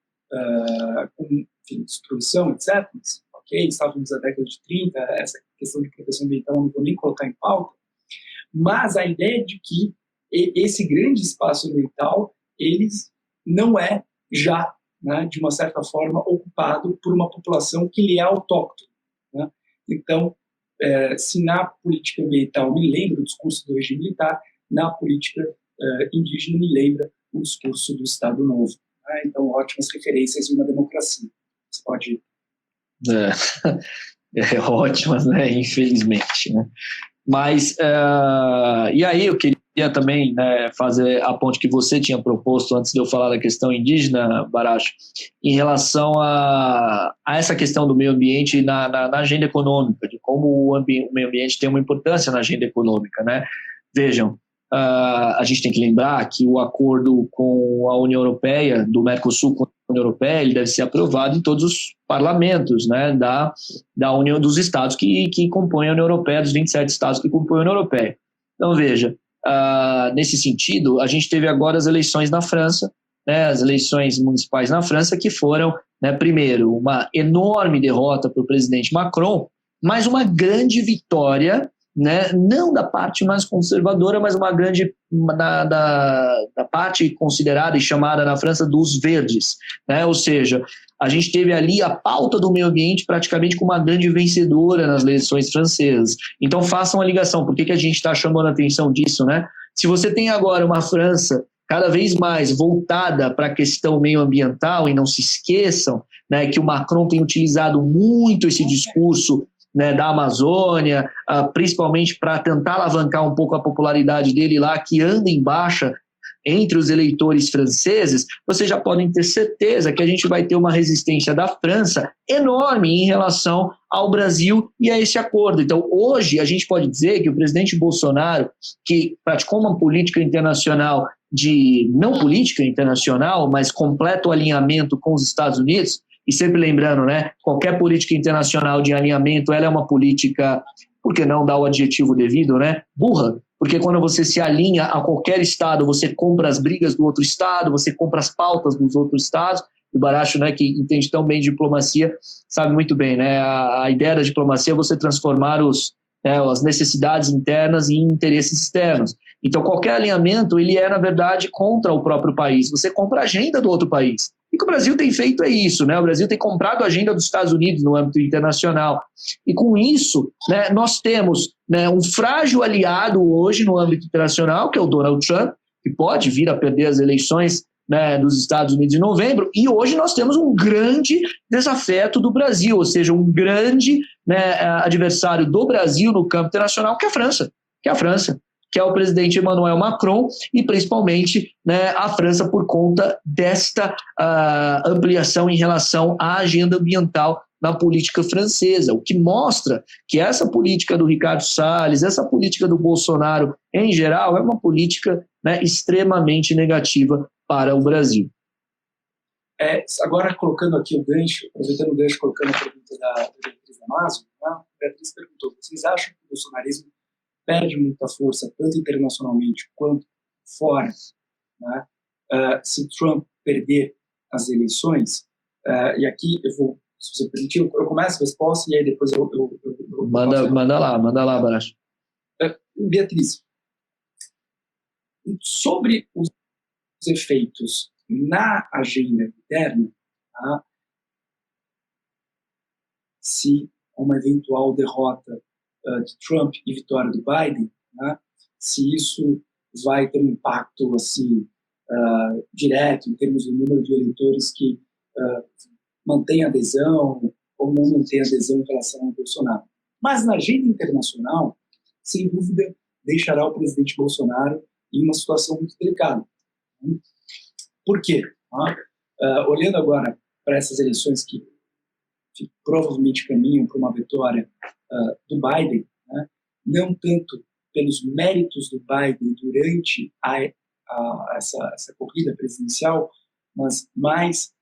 Speaker 2: com, enfim, destruição, etc., mas, ok, estávamos na década de 30, essa questão de proteção ambiental eu não vou nem colocar em pauta, mas a ideia de que esse grande espaço ambiental, eles não é já, né, de uma certa forma, ocupado por uma população que lhe é autóctone. Né? Então, se na política ambiental me lembra o discurso do regime militar, na política indígena me lembra o discurso do Estado Novo. Né? Então, ótimas referências em uma democracia. Você pode...
Speaker 1: Ótimas, né? Infelizmente, né? Mas, e aí eu queria também, né, fazer a ponte que você tinha proposto antes de eu falar da questão indígena, Baracho, em relação a essa questão do meio ambiente na agenda econômica, de como o meio ambiente tem uma importância na agenda econômica, né? Vejam, a gente tem que lembrar que o acordo com a União Europeia, do Mercosul com a União Europeia, ele deve ser aprovado em todos os parlamentos, né, da União dos Estados que compõem a União Europeia, dos 27 Estados que compõem a União Europeia. Então, veja, nesse sentido, a gente teve agora as eleições na França, né, as eleições municipais na França, que foram, né, primeiro, uma enorme derrota para o presidente Macron, mas uma grande vitória, né, não da parte mais conservadora, mas uma grande da parte considerada e chamada na França dos verdes, né? Ou seja, a gente teve ali a pauta do meio ambiente praticamente como uma grande vencedora nas eleições francesas. Então façam a ligação, por que a gente está chamando a atenção disso, né? Se você tem agora uma França cada vez mais voltada para a questão meioambiental, e não se esqueçam, né, que o Macron tem utilizado muito esse discurso, né, da Amazônia, principalmente para tentar alavancar um pouco a popularidade dele lá, que anda em baixa entre os eleitores franceses, vocês já podem ter certeza que a gente vai ter uma resistência da França enorme em relação ao Brasil e a esse acordo. Então, hoje, a gente pode dizer que o presidente Bolsonaro, que praticou uma política internacional não política internacional, mas completo alinhamento com os Estados Unidos, e sempre lembrando, né, qualquer política internacional de alinhamento, ela é uma política, por que não dar o adjetivo devido, né, burra, porque quando você se alinha a qualquer estado, você compra as brigas do outro estado, você compra as pautas dos outros estados. O Baracho, né, que entende tão bem de diplomacia, sabe muito bem, né, a ideia da diplomacia é você transformar as necessidades internas em interesses externos. Então, qualquer alinhamento, ele é, na verdade, contra o próprio país. Você compra a agenda do outro país. E o que o Brasil tem feito é isso, né? O Brasil tem comprado a agenda dos Estados Unidos no âmbito internacional. E com isso, né, nós temos, né, um frágil aliado hoje no âmbito internacional, que é o Donald Trump, que pode vir a perder as eleições, né, dos Estados Unidos em novembro, e hoje nós temos um grande desafeto do Brasil, ou seja, um grande, né, adversário do Brasil no campo internacional, que é a França. que é o presidente Emmanuel Macron, e principalmente, né, a França por conta desta ampliação em relação à agenda ambiental na política francesa, o que mostra que essa política do Ricardo Salles, essa política do Bolsonaro em geral, é uma política, né, extremamente negativa para o Brasil.
Speaker 2: Agora, colocando aqui o gancho, aproveitando o gancho, colocando a pergunta da Beatriz Damasio, né? A Beatriz perguntou: vocês acham que o bolsonarismo perde muita força, tanto internacionalmente quanto fora, né? Se Trump perder as eleições? E aqui eu vou, se você permitir, eu começo a resposta e aí depois eu
Speaker 1: manda lá, Baracho.
Speaker 2: Beatriz, sobre os efeitos na agenda interna, tá? Se uma eventual derrota de Trump e vitória do Biden, tá? Se isso vai ter um impacto assim direto em termos do número de eleitores que mantém adesão ou não mantém adesão em relação ao Bolsonaro. Mas na agenda internacional, sem dúvida, deixará o presidente Bolsonaro em uma situação muito delicada. Por quê? Olhando agora para essas eleições que provavelmente caminham para uma vitória do Biden, né? Não tanto pelos méritos do Biden durante essa corrida presidencial, mas mais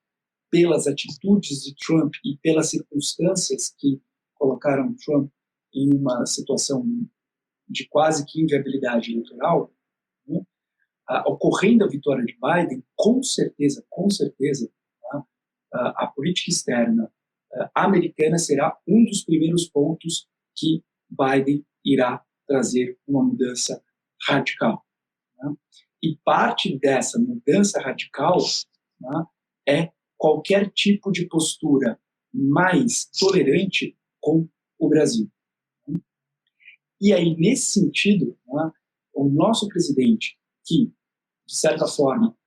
Speaker 2: pelas atitudes de Trump e pelas circunstâncias que colocaram Trump em uma situação de quase que inviabilidade eleitoral, né? Ocorrendo a vitória de Biden, com certeza, tá? A política externa americana será um dos primeiros pontos que Biden irá trazer uma mudança radical, né? E parte dessa mudança radical, né, é qualquer tipo de postura mais tolerante com o Brasil. E aí, nesse sentido, né, o nosso presidente, que, de certa forma,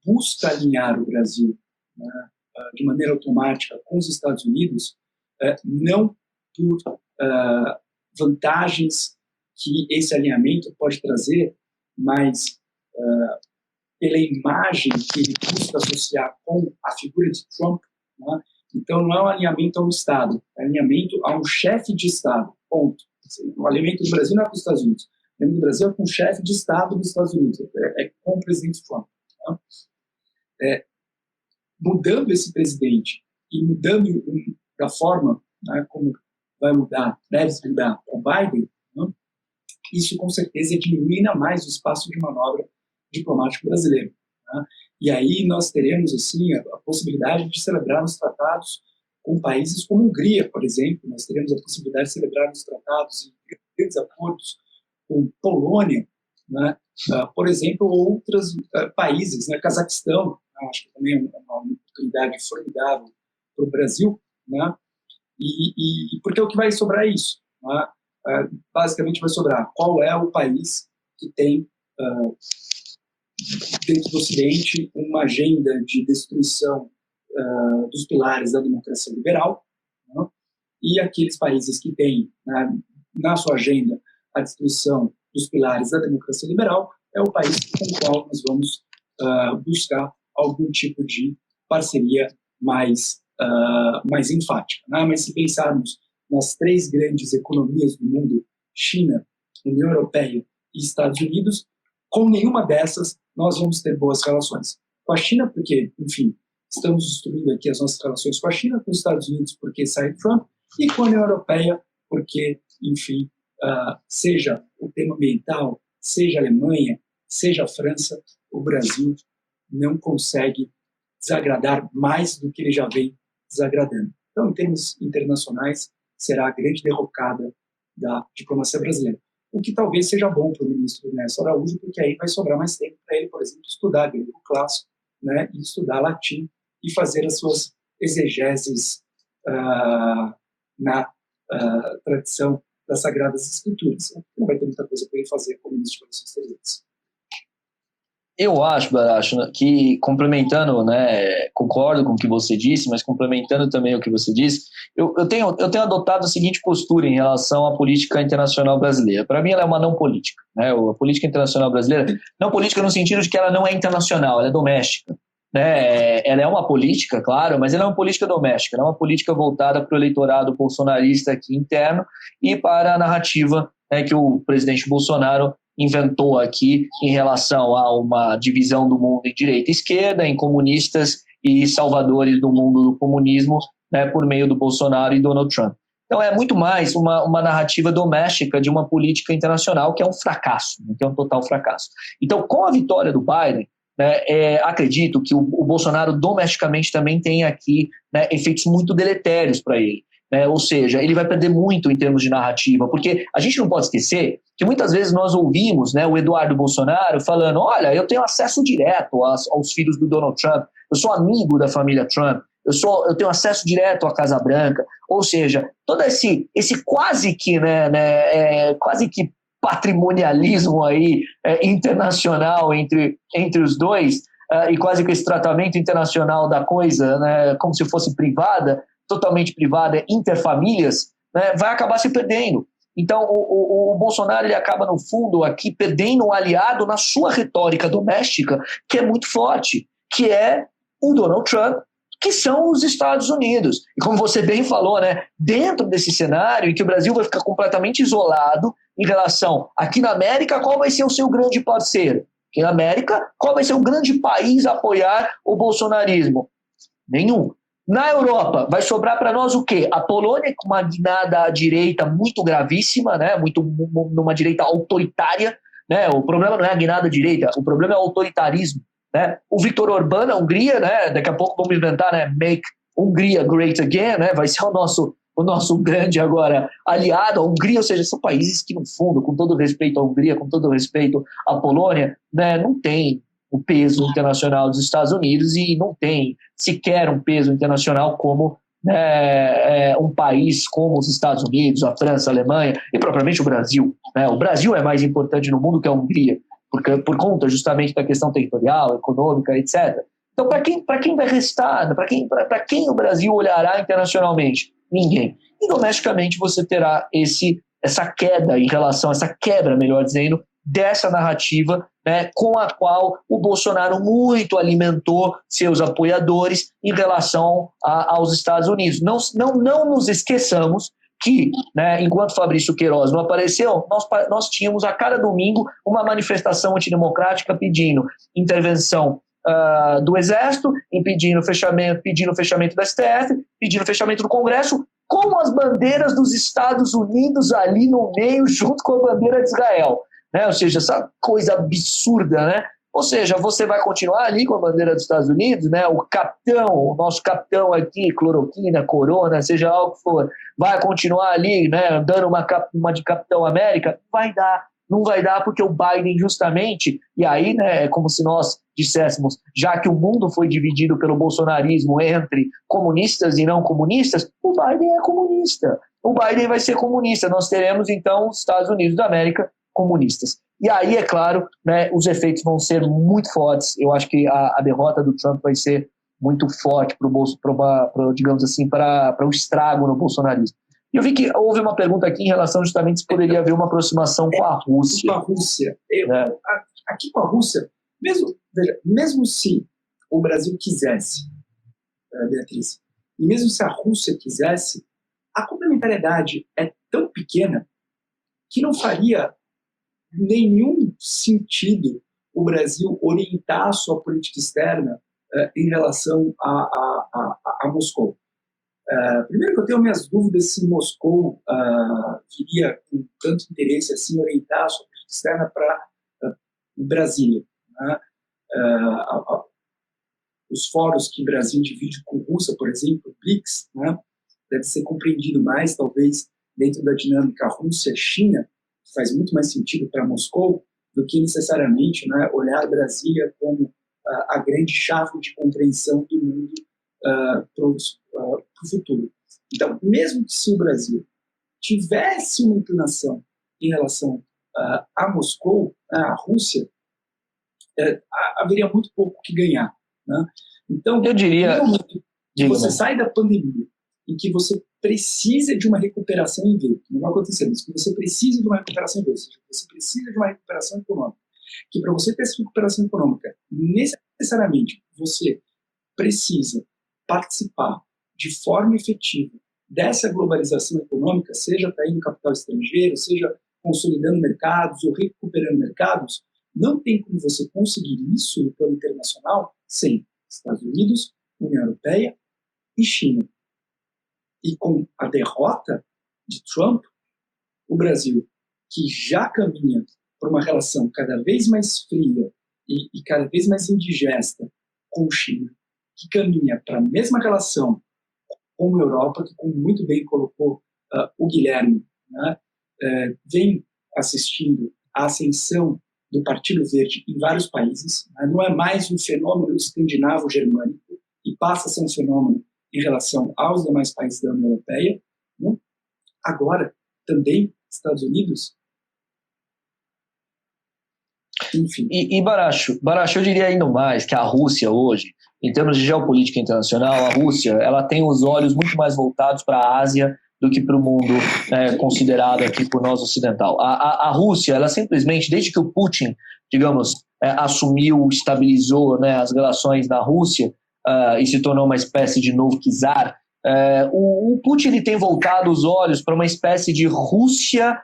Speaker 2: busca alinhar o Brasil, né, de maneira automática com os Estados Unidos, não por vantagens que esse alinhamento pode trazer, mas pela imagem que ele busca associar com a figura de Trump, né? Então não é um alinhamento a um Estado, é um alinhamento a um chefe de Estado, ponto. O alinhamento do Brasil não é com os Estados Unidos, o alinhamento do Brasil é com o chefe de Estado dos Estados Unidos, é com o presidente Trump. Né? Mudando esse presidente e mudando da forma, né, como vai mudar, deve mudar o Biden, né? Isso com certeza diminui ainda mais o espaço de manobra diplomático brasileiro. Né? E aí nós teremos assim a possibilidade de celebrar os tratados com países como a Hungria, por exemplo. Nós teremos a possibilidade de celebrar os tratados e grandes acordos com Polônia, né? Por exemplo, outros países, né? Cazaquistão, acho que também é uma oportunidade formidável para o Brasil, né? E porque o que vai sobrar é isso, né? Basicamente vai sobrar qual é o país que tem dentro do Ocidente uma agenda de destruição dos pilares da democracia liberal, né? E aqueles países que têm, né, na sua agenda a destruição dos pilares da democracia liberal é o país com o qual nós vamos buscar algum tipo de parceria mais enfática, né? Mas se pensarmos nas três grandes economias do mundo, China, União Europeia e Estados Unidos, com nenhuma dessas nós vamos ter boas relações. Com a China, porque, enfim, estamos destruindo aqui as nossas relações com a China, com os Estados Unidos, porque sai Trump, e com a União Europeia, porque, enfim, seja o tema ambiental, seja a Alemanha, seja a França, o Brasil não consegue desagradar mais do que ele já vem desagradando. Então, em termos internacionais, será a grande derrocada da diplomacia brasileira. O que talvez seja bom para o ministro Ernesto Araújo, porque aí vai sobrar mais tempo para ele, por exemplo, estudar grego clássico, né, e estudar latim e fazer as suas exegeses na tradição das Sagradas Escrituras. Não vai ter muita coisa para ele fazer como ministro de Relações Exteriores.
Speaker 1: Eu acho que, complementando, né, concordo com o que você disse, mas complementando também o que você disse, eu tenho adotado a seguinte postura em relação à política internacional brasileira. Para mim, ela é uma não política, né? A política internacional brasileira, não política no sentido de que ela não é internacional, ela é doméstica, né? Ela é uma política, claro, mas ela é uma política doméstica, ela é uma política voltada para o eleitorado bolsonarista aqui interno e para a narrativa, né, que o presidente Bolsonaro inventou aqui em relação a uma divisão do mundo em direita e esquerda, em comunistas e salvadores do mundo do comunismo, né, por meio do Bolsonaro e Donald Trump. Então é muito mais uma narrativa doméstica de uma política internacional que é um fracasso, que é um total fracasso. Então, com a vitória do Biden, né, acredito que o Bolsonaro domesticamente também tem aqui, né, efeitos muito deletérios para ele. Ou seja, ele vai perder muito em termos de narrativa, porque a gente não pode esquecer que muitas vezes nós ouvimos, né, o Eduardo Bolsonaro falando, olha, eu tenho acesso direto aos filhos do Donald Trump, eu sou amigo da família Trump, eu tenho acesso direto à Casa Branca, ou seja, todo esse quase que, quase que patrimonialismo aí, internacional entre os dois, e quase que esse tratamento internacional da coisa, né, como se fosse privada, totalmente privada, interfamílias, né, vai acabar se perdendo. Então, o Bolsonaro ele acaba, no fundo, aqui perdendo um aliado na sua retórica doméstica, que é muito forte, que é o Donald Trump, que são os Estados Unidos. E como você bem falou, né, dentro desse cenário em que o Brasil vai ficar completamente isolado em relação, aqui na América, qual vai ser o seu grande parceiro? Aqui na América, qual vai ser o grande país a apoiar o bolsonarismo? Nenhum. Na Europa, vai sobrar para nós o quê? A Polônia, com uma guinada à direita muito gravíssima, né? Numa direita autoritária. Né? O problema não é a guinada à direita, o problema é o autoritarismo. Né? O Viktor Orbán, a Hungria, né? Daqui a pouco vamos inventar, né? Make Hungria Great Again, né? Vai ser o nosso grande agora aliado. A Hungria, ou seja, são países que, no fundo, com todo respeito à Hungria, com todo respeito à Polônia, né? Não tem o peso internacional dos Estados Unidos e não tem sequer um peso internacional como um país como os Estados Unidos, a França, a Alemanha e propriamente o Brasil. Né? O Brasil é mais importante no mundo que a Hungria, por conta justamente da questão territorial, econômica, etc. Então, para quem vai restar? Para quem o Brasil olhará internacionalmente? Ninguém. E domesticamente você terá essa queda em relação, essa quebra, melhor dizendo, dessa narrativa, né, com a qual o Bolsonaro muito alimentou seus apoiadores em relação aos Estados Unidos. Não nos esqueçamos que, né, enquanto Fabrício Queiroz não apareceu, nós tínhamos a cada domingo uma manifestação antidemocrática pedindo intervenção do Exército, pedindo fechamento do STF, pedindo fechamento do Congresso, com as bandeiras dos Estados Unidos ali no meio, junto com a bandeira de Israel. Né? Ou seja, essa coisa absurda, né? Ou seja, você vai continuar ali com a bandeira dos Estados Unidos, né? O nosso capitão aqui, cloroquina, corona, seja lá o que for, vai continuar ali, né? Dando uma de Capitão América? Não vai dar porque o Biden justamente, e aí, né, é como se nós disséssemos, já que o mundo foi dividido pelo bolsonarismo entre comunistas e não comunistas, o Biden é comunista. O Biden vai ser comunista. Nós teremos, então, os Estados Unidos da América comunistas. E aí, é claro, né, os efeitos vão ser muito fortes. Eu acho que a derrota do Trump vai ser muito forte digamos assim, para o estrago no bolsonarismo. E eu vi que houve uma pergunta aqui em relação justamente se poderia haver uma aproximação com a Rússia.
Speaker 2: Com a Rússia. Aqui com a Rússia, mesmo se o Brasil quisesse, Beatriz, e mesmo se a Rússia quisesse, a complementariedade é tão pequena que não faria nenhum sentido o Brasil orientar a sua política externa em relação a Moscou. Primeiro que eu tenho minhas dúvidas se Moscou viria com tanto interesse assim orientar a sua política externa para Brasília. Né? Os fóruns que o Brasil divide com a Rússia, por exemplo, o BRICS, né, deve ser compreendido mais, talvez, dentro da dinâmica Rússia-China, que faz muito mais sentido para Moscou do que necessariamente, né, olhar Brasília como a grande chave de compreensão do mundo para o futuro. Então, mesmo que se o Brasil tivesse uma inclinação em relação a Moscou, a Rússia, haveria muito pouco que ganhar, né? Então,
Speaker 1: eu diria,
Speaker 2: no momento que você sai da pandemia, em que você precisa de uma recuperação em V, que não vai acontecer isso, que você precisa de uma recuperação em V, ou seja, você precisa de uma recuperação econômica, que para você ter essa recuperação econômica, necessariamente você precisa participar de forma efetiva dessa globalização econômica, seja atraindo capital estrangeiro, seja consolidando mercados ou recuperando mercados, não tem como você conseguir isso no plano internacional sem Estados Unidos, União Europeia e China. E com a derrota de Trump, o Brasil, que já caminha para uma relação cada vez mais fria e cada vez mais indigesta com China, que caminha para a mesma relação com a Europa, que, como muito bem colocou o Guilherme, né, vem assistindo à ascensão do Partido Verde em vários países, né, não é mais um fenômeno escandinavo-germânico e passa a ser um fenômeno em relação aos demais países da União Europeia. Né? Agora, também, Estados Unidos. Enfim.
Speaker 1: E Baracho, eu diria ainda mais que a Rússia hoje, em termos de geopolítica internacional, a Rússia ela tem os olhos muito mais voltados para a Ásia do que para o mundo considerado aqui por nós ocidental. A Rússia, ela simplesmente, desde que o Putin, digamos, assumiu, estabilizou as relações na Rússia e se tornou uma espécie de novo czar, o Putin ele tem voltado os olhos para uma espécie de Rússia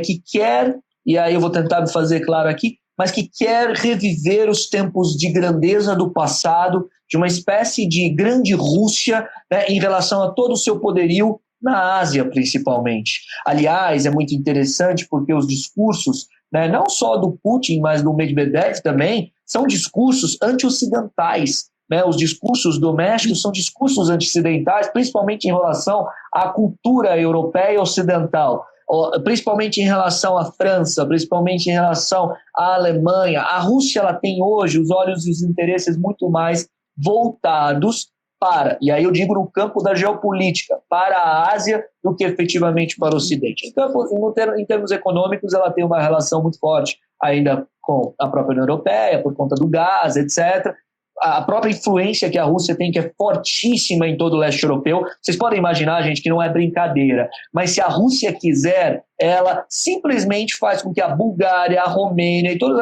Speaker 1: que quer, e aí eu vou tentar me fazer claro aqui, mas que quer reviver os tempos de grandeza do passado, de uma espécie de grande Rússia em relação a todo o seu poderio na Ásia, principalmente. Aliás, é muito interessante porque os discursos, não só do Putin, mas do Medvedev também, são discursos anti-ocidentais. Os discursos domésticos são discursos anti-ocidentais, principalmente em relação à cultura europeia ocidental, principalmente em relação à França, principalmente em relação à Alemanha. A Rússia ela tem hoje os olhos e os interesses muito mais voltados para, e aí eu digo no campo da geopolítica, para a Ásia do que efetivamente para o Ocidente. Então, em termos econômicos, ela tem uma relação muito forte ainda com a própria União Europeia, por conta do gás, etc., a própria influência que a Rússia tem, que é fortíssima em todo o leste europeu. Vocês podem imaginar, gente, que não é brincadeira, mas se a Rússia quiser, ela simplesmente faz com que a Bulgária, a Romênia e todos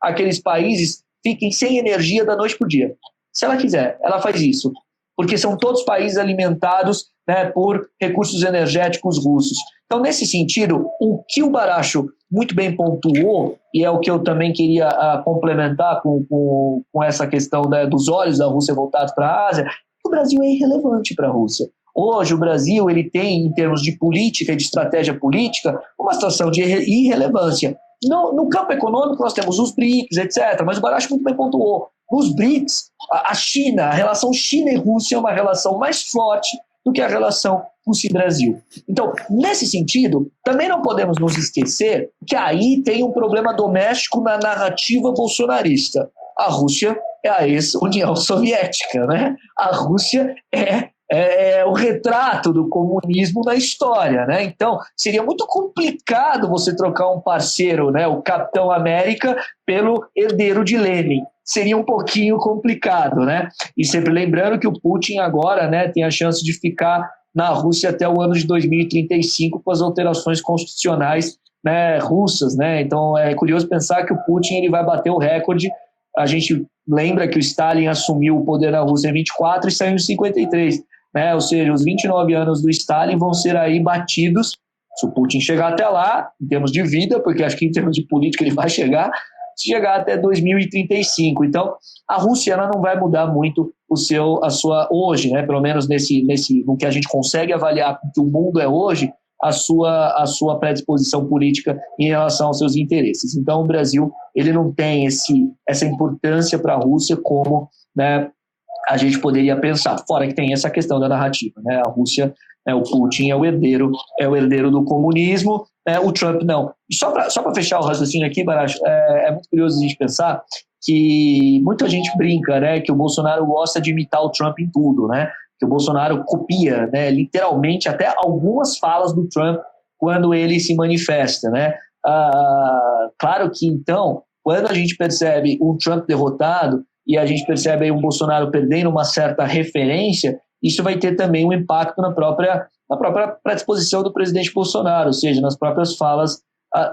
Speaker 1: aqueles países fiquem sem energia da noite para o dia. Se ela quiser, ela faz isso, porque são todos países alimentados por recursos energéticos russos. Então, nesse sentido, o que o Baracho muito bem pontuou, e é o que eu também queria complementar com essa questão dos olhos da Rússia voltados para a Ásia, o Brasil é irrelevante para a Rússia. Hoje, o Brasil ele tem, em termos de política e de estratégia política, uma situação de irrelevância. No campo econômico, nós temos os BRICS, etc., mas o Baracho muito bem pontuou. Nos BRICS, a China, a relação China e Rússia é uma relação mais forte do que a relação Rússia e Brasil. Então, nesse sentido, também não podemos nos esquecer que aí tem um problema doméstico na narrativa bolsonarista. A Rússia é a ex-União Soviética, né? A Rússia é o retrato do comunismo na história, né? Então, seria muito complicado você trocar um parceiro, o Capitão América, pelo herdeiro de Lenin. Seria um pouquinho complicado, né? E sempre lembrando que o Putin agora, tem a chance de ficar na Rússia até o ano de 2035 com as alterações constitucionais, russas, né? Então é curioso pensar que o Putin ele vai bater o recorde. A gente lembra que o Stalin assumiu o poder na Rússia em 24 e saiu em 53, né? Ou seja, os 29 anos do Stalin vão ser aí batidos se o Putin chegar até lá, em termos de vida, porque acho que em termos de política ele vai chegar, se chegar até 2035. Então, a Rússia ela não vai mudar muito a sua hoje, né? Pelo menos no que a gente consegue avaliar que o mundo é hoje, a sua predisposição política em relação aos seus interesses. Então, o Brasil ele não tem essa importância para a Rússia como, a gente poderia pensar, fora que tem essa questão da narrativa, né? A Rússia, o Putin é o herdeiro do comunismo, o Trump não. E só para fechar o raciocínio aqui, Baracho, é muito curioso a gente pensar que muita gente brinca, que o Bolsonaro gosta de imitar o Trump em tudo, que o Bolsonaro copia, literalmente até algumas falas do Trump quando ele se manifesta, Claro que, então, quando a gente percebe um Trump derrotado e a gente percebe aí um Bolsonaro perdendo uma certa referência, isso vai ter também um impacto na própria predisposição do presidente Bolsonaro, ou seja, nas próprias falas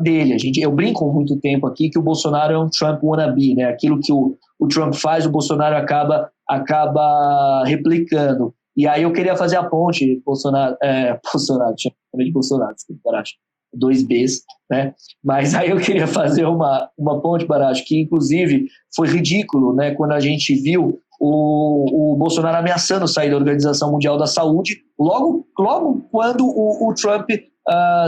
Speaker 1: dele. Eu brinco há muito tempo aqui que o Bolsonaro é um Trump wannabe, né? Aquilo que o Trump faz, o Bolsonaro acaba replicando. E aí eu queria fazer a ponte, Bolsonaro, chamei de Bolsonaro, desculpa, Baracho, 2Bs, né? Mas aí eu queria fazer uma ponte, Baracho, que inclusive foi ridículo, né? Quando a gente viu o Bolsonaro ameaçando sair da Organização Mundial da Saúde, logo quando o Trump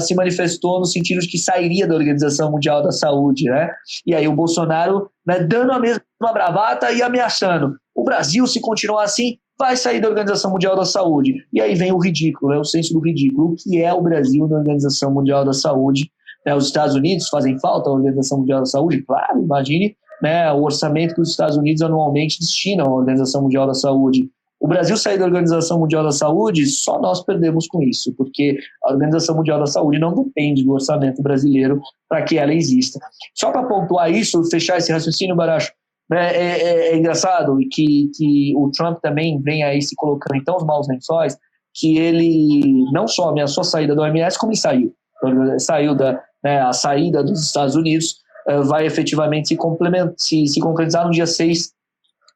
Speaker 1: se manifestou no sentido de que sairia da Organização Mundial da Saúde, né? E aí o Bolsonaro, né, dando a mesma bravata e ameaçando. O Brasil, se continuar assim, vai sair da Organização Mundial da Saúde. E aí vem o ridículo, o senso do ridículo. O que é o Brasil na Organização Mundial da Saúde? Os Estados Unidos fazem falta à Organização Mundial da Saúde? Claro, imagine, né, o orçamento que os Estados Unidos anualmente destinam à Organização Mundial da Saúde. O Brasil sair da Organização Mundial da Saúde, só nós perdemos com isso, porque a Organização Mundial da Saúde não depende do orçamento brasileiro para que ela exista. Só para pontuar isso, fechar esse raciocínio, Baracho, né, é engraçado que o Trump também vem aí se colocando em tão maus lençóis que ele não só ameaçou a saída da OMS, como ele saiu a saída dos Estados Unidos vai efetivamente se concretizar no dia 6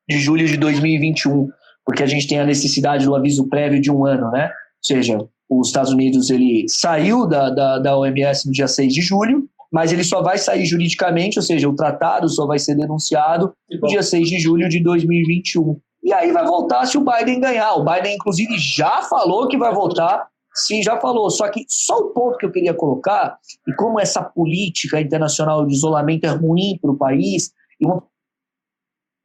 Speaker 1: de julho de 2021, porque a gente tem a necessidade do aviso prévio de 1 ano, né? Ou seja, os Estados Unidos ele saiu da OMS no dia 6 de julho, mas ele só vai sair juridicamente, ou seja, o tratado só vai ser denunciado no dia 6 de julho de 2021. E aí vai voltar se o Biden ganhar. O Biden, inclusive, já falou que vai voltar. Sim, já falou. Só que só o ponto que eu queria colocar, e como essa política internacional de isolamento é ruim para o país, e uma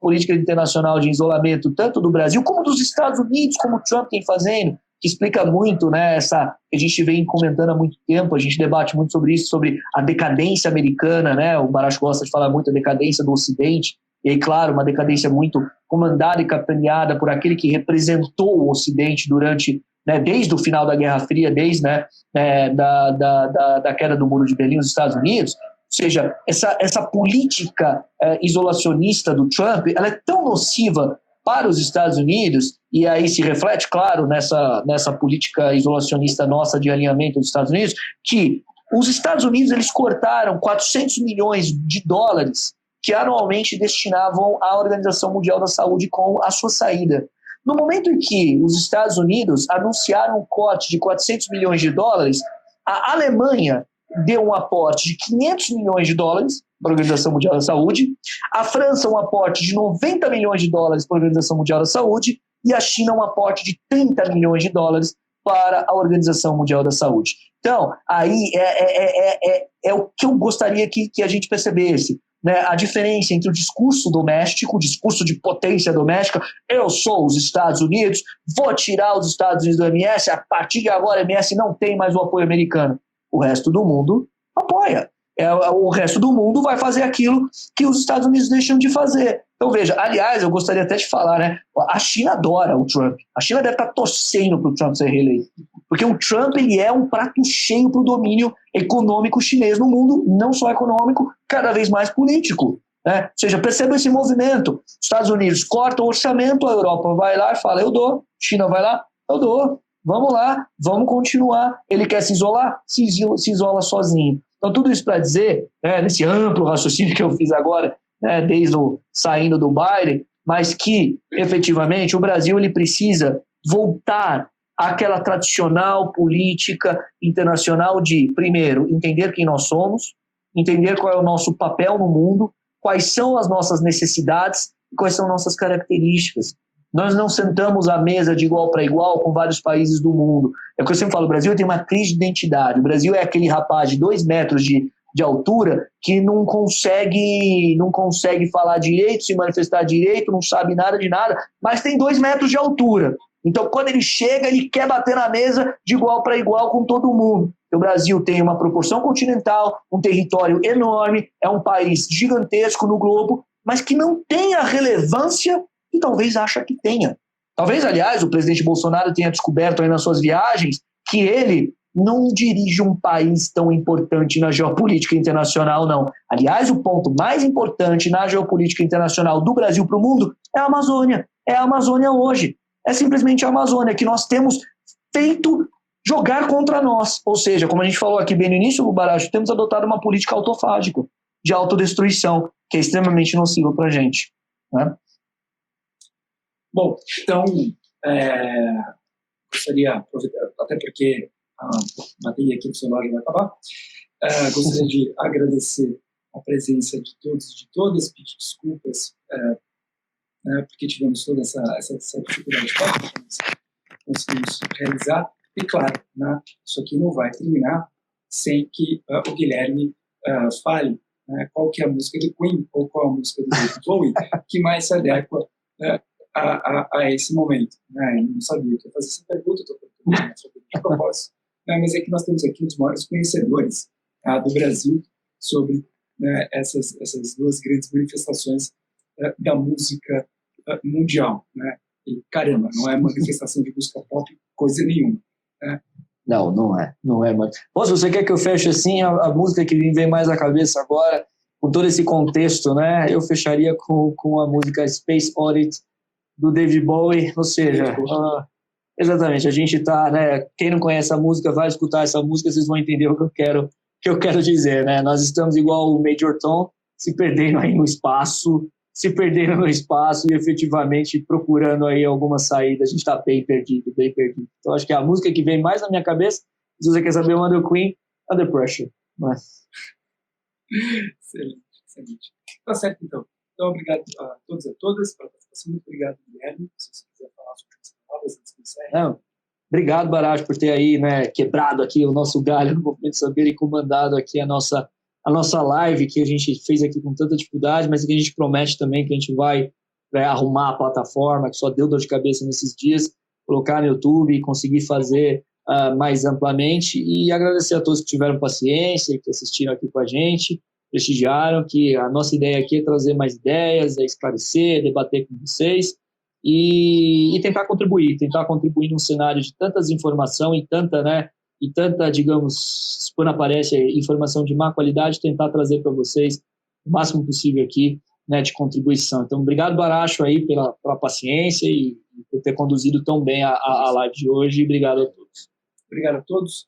Speaker 1: política internacional de isolamento tanto do Brasil como dos Estados Unidos, como o Trump tem fazendo, que explica muito, né, que a gente vem comentando há muito tempo, a gente debate muito sobre isso, sobre a decadência americana, né, o Baracho gosta de falar muito da decadência do Ocidente, e aí, claro, uma decadência muito comandada e capitaneada por aquele que representou o Ocidente durante, né, desde o final da Guerra Fria, desde da queda do Muro de Berlim nos Estados Unidos. Ou seja, essa política isolacionista do Trump, ela é tão nociva para os Estados Unidos, e aí se reflete, claro, nessa política isolacionista nossa de alinhamento dos Estados Unidos, que os Estados Unidos eles cortaram 400 milhões de dólares que anualmente destinavam à Organização Mundial da Saúde com a sua saída. No momento em que os Estados Unidos anunciaram um corte de 400 milhões de dólares, a Alemanha deu um aporte de 500 milhões de dólares para a Organização Mundial da Saúde, a França um aporte de 90 milhões de dólares para a Organização Mundial da Saúde e a China um aporte de 30 milhões de dólares para a Organização Mundial da Saúde. Então, aí é o que eu gostaria que a gente percebesse, né? A diferença entre o discurso doméstico, o discurso de potência doméstica, eu sou os Estados Unidos, vou tirar os Estados Unidos do OMS, a partir de agora a OMS não tem mais o apoio americano. O resto do mundo apoia. O resto do mundo vai fazer aquilo que os Estados Unidos deixam de fazer. Então, veja, aliás, eu gostaria até de falar, né? A China adora o Trump. A China deve estar torcendo para o Trump ser reeleito. Porque o Trump ele é um prato cheio para o domínio econômico chinês no mundo, não só econômico, cada vez mais político. Né? Ou seja, perceba esse movimento. Os Estados Unidos cortam o orçamento, a Europa vai lá e fala, eu dou. China vai lá, eu dou. Vamos lá, vamos continuar. Ele quer se isolar? Se isola sozinho. Então, tudo isso para dizer, né, nesse amplo raciocínio que eu fiz agora, né, desde o saindo do Biden, mas que, efetivamente, o Brasil ele precisa voltar àquela tradicional política internacional de, primeiro, entender quem nós somos, entender qual é o nosso papel no mundo, quais são as nossas necessidades e quais são nossas características. Nós não sentamos à mesa de igual para igual com vários países do mundo. É o que eu sempre falo, o Brasil tem uma crise de identidade. O Brasil é aquele rapaz de 2 metros de altura que não consegue falar direito, se manifestar direito, não sabe nada de nada, mas tem 2 metros de altura. Então, quando ele chega, ele quer bater na mesa de igual para igual com todo mundo. O Brasil tem uma proporção continental, um território enorme, é um país gigantesco no globo, mas que não tem a relevância e talvez acha que tenha. Talvez, aliás, o presidente Bolsonaro tenha descoberto aí nas suas viagens que ele não dirige um país tão importante na geopolítica internacional, não. Aliás, o ponto mais importante na geopolítica internacional do Brasil para o mundo é a Amazônia. É a Amazônia hoje. É simplesmente a Amazônia que nós temos feito jogar contra nós. Ou seja, como a gente falou aqui bem no início, Baracho, temos adotado uma política autofágica, de autodestruição, que é extremamente nociva para a gente. Né?
Speaker 2: Bom, então, gostaria, até porque a bateria aqui do celular já vai acabar, gostaria de agradecer a presença de todos e de todas, pedir desculpas, porque tivemos toda essa dificuldade técnica, mas conseguimos realizar. E claro, né, isso aqui não vai terminar sem que o Guilherme fale qual que é a música do Queen ou qual a música do David Bowie que mais se adequa a esse momento. Né? Eu não sabia que ia fazer essa pergunta, estou perguntando de propósito. Mas é que nós temos aqui um dos maiores conhecedores do Brasil sobre essas duas grandes manifestações da música mundial. Né? E, caramba, não é manifestação de música pop coisa nenhuma.
Speaker 1: Não é, mano. Pô, se você quer que eu feche assim, a música que me vem mais à cabeça agora, com todo esse contexto, né, eu fecharia com a música Space Oddity do David Bowie, ou seja, exatamente, a gente tá, né, quem não conhece a música, vai escutar essa música, vocês vão entender o que eu quero dizer, né, nós estamos igual o Major Tom, se perdendo aí no espaço, e efetivamente procurando aí alguma saída. A gente está bem perdido. Então, acho que é a música que vem mais na minha cabeça, se você quer saber, Under Queen, Under Pressure. Mas...
Speaker 2: Excelente. Tá certo, então. Então, obrigado a todos e a todas pela participação. Muito obrigado, Guilherme. Se você quiser falar sobre as palavras antes de encerrar.
Speaker 1: Obrigado, Baracho, por ter aí, né, quebrado aqui o nosso galho no Movimento Saber e comandado aqui a nossa live que a gente fez aqui com tanta dificuldade, mas que a gente promete também que a gente vai arrumar a plataforma, que só deu dor de cabeça nesses dias, colocar no YouTube e conseguir fazer mais amplamente, e agradecer a todos que tiveram paciência, que assistiram aqui com a gente, prestigiaram, que a nossa ideia aqui é trazer mais ideias, é esclarecer, debater com vocês e tentar contribuir num cenário de tanta desinformação e tanta, digamos, quando aparece informação de má qualidade, tentar trazer para vocês o máximo possível aqui, né, de contribuição. Então, obrigado, Baracho, aí pela paciência e por ter conduzido tão bem a live de hoje. Obrigado a todos.
Speaker 2: Obrigado a todos.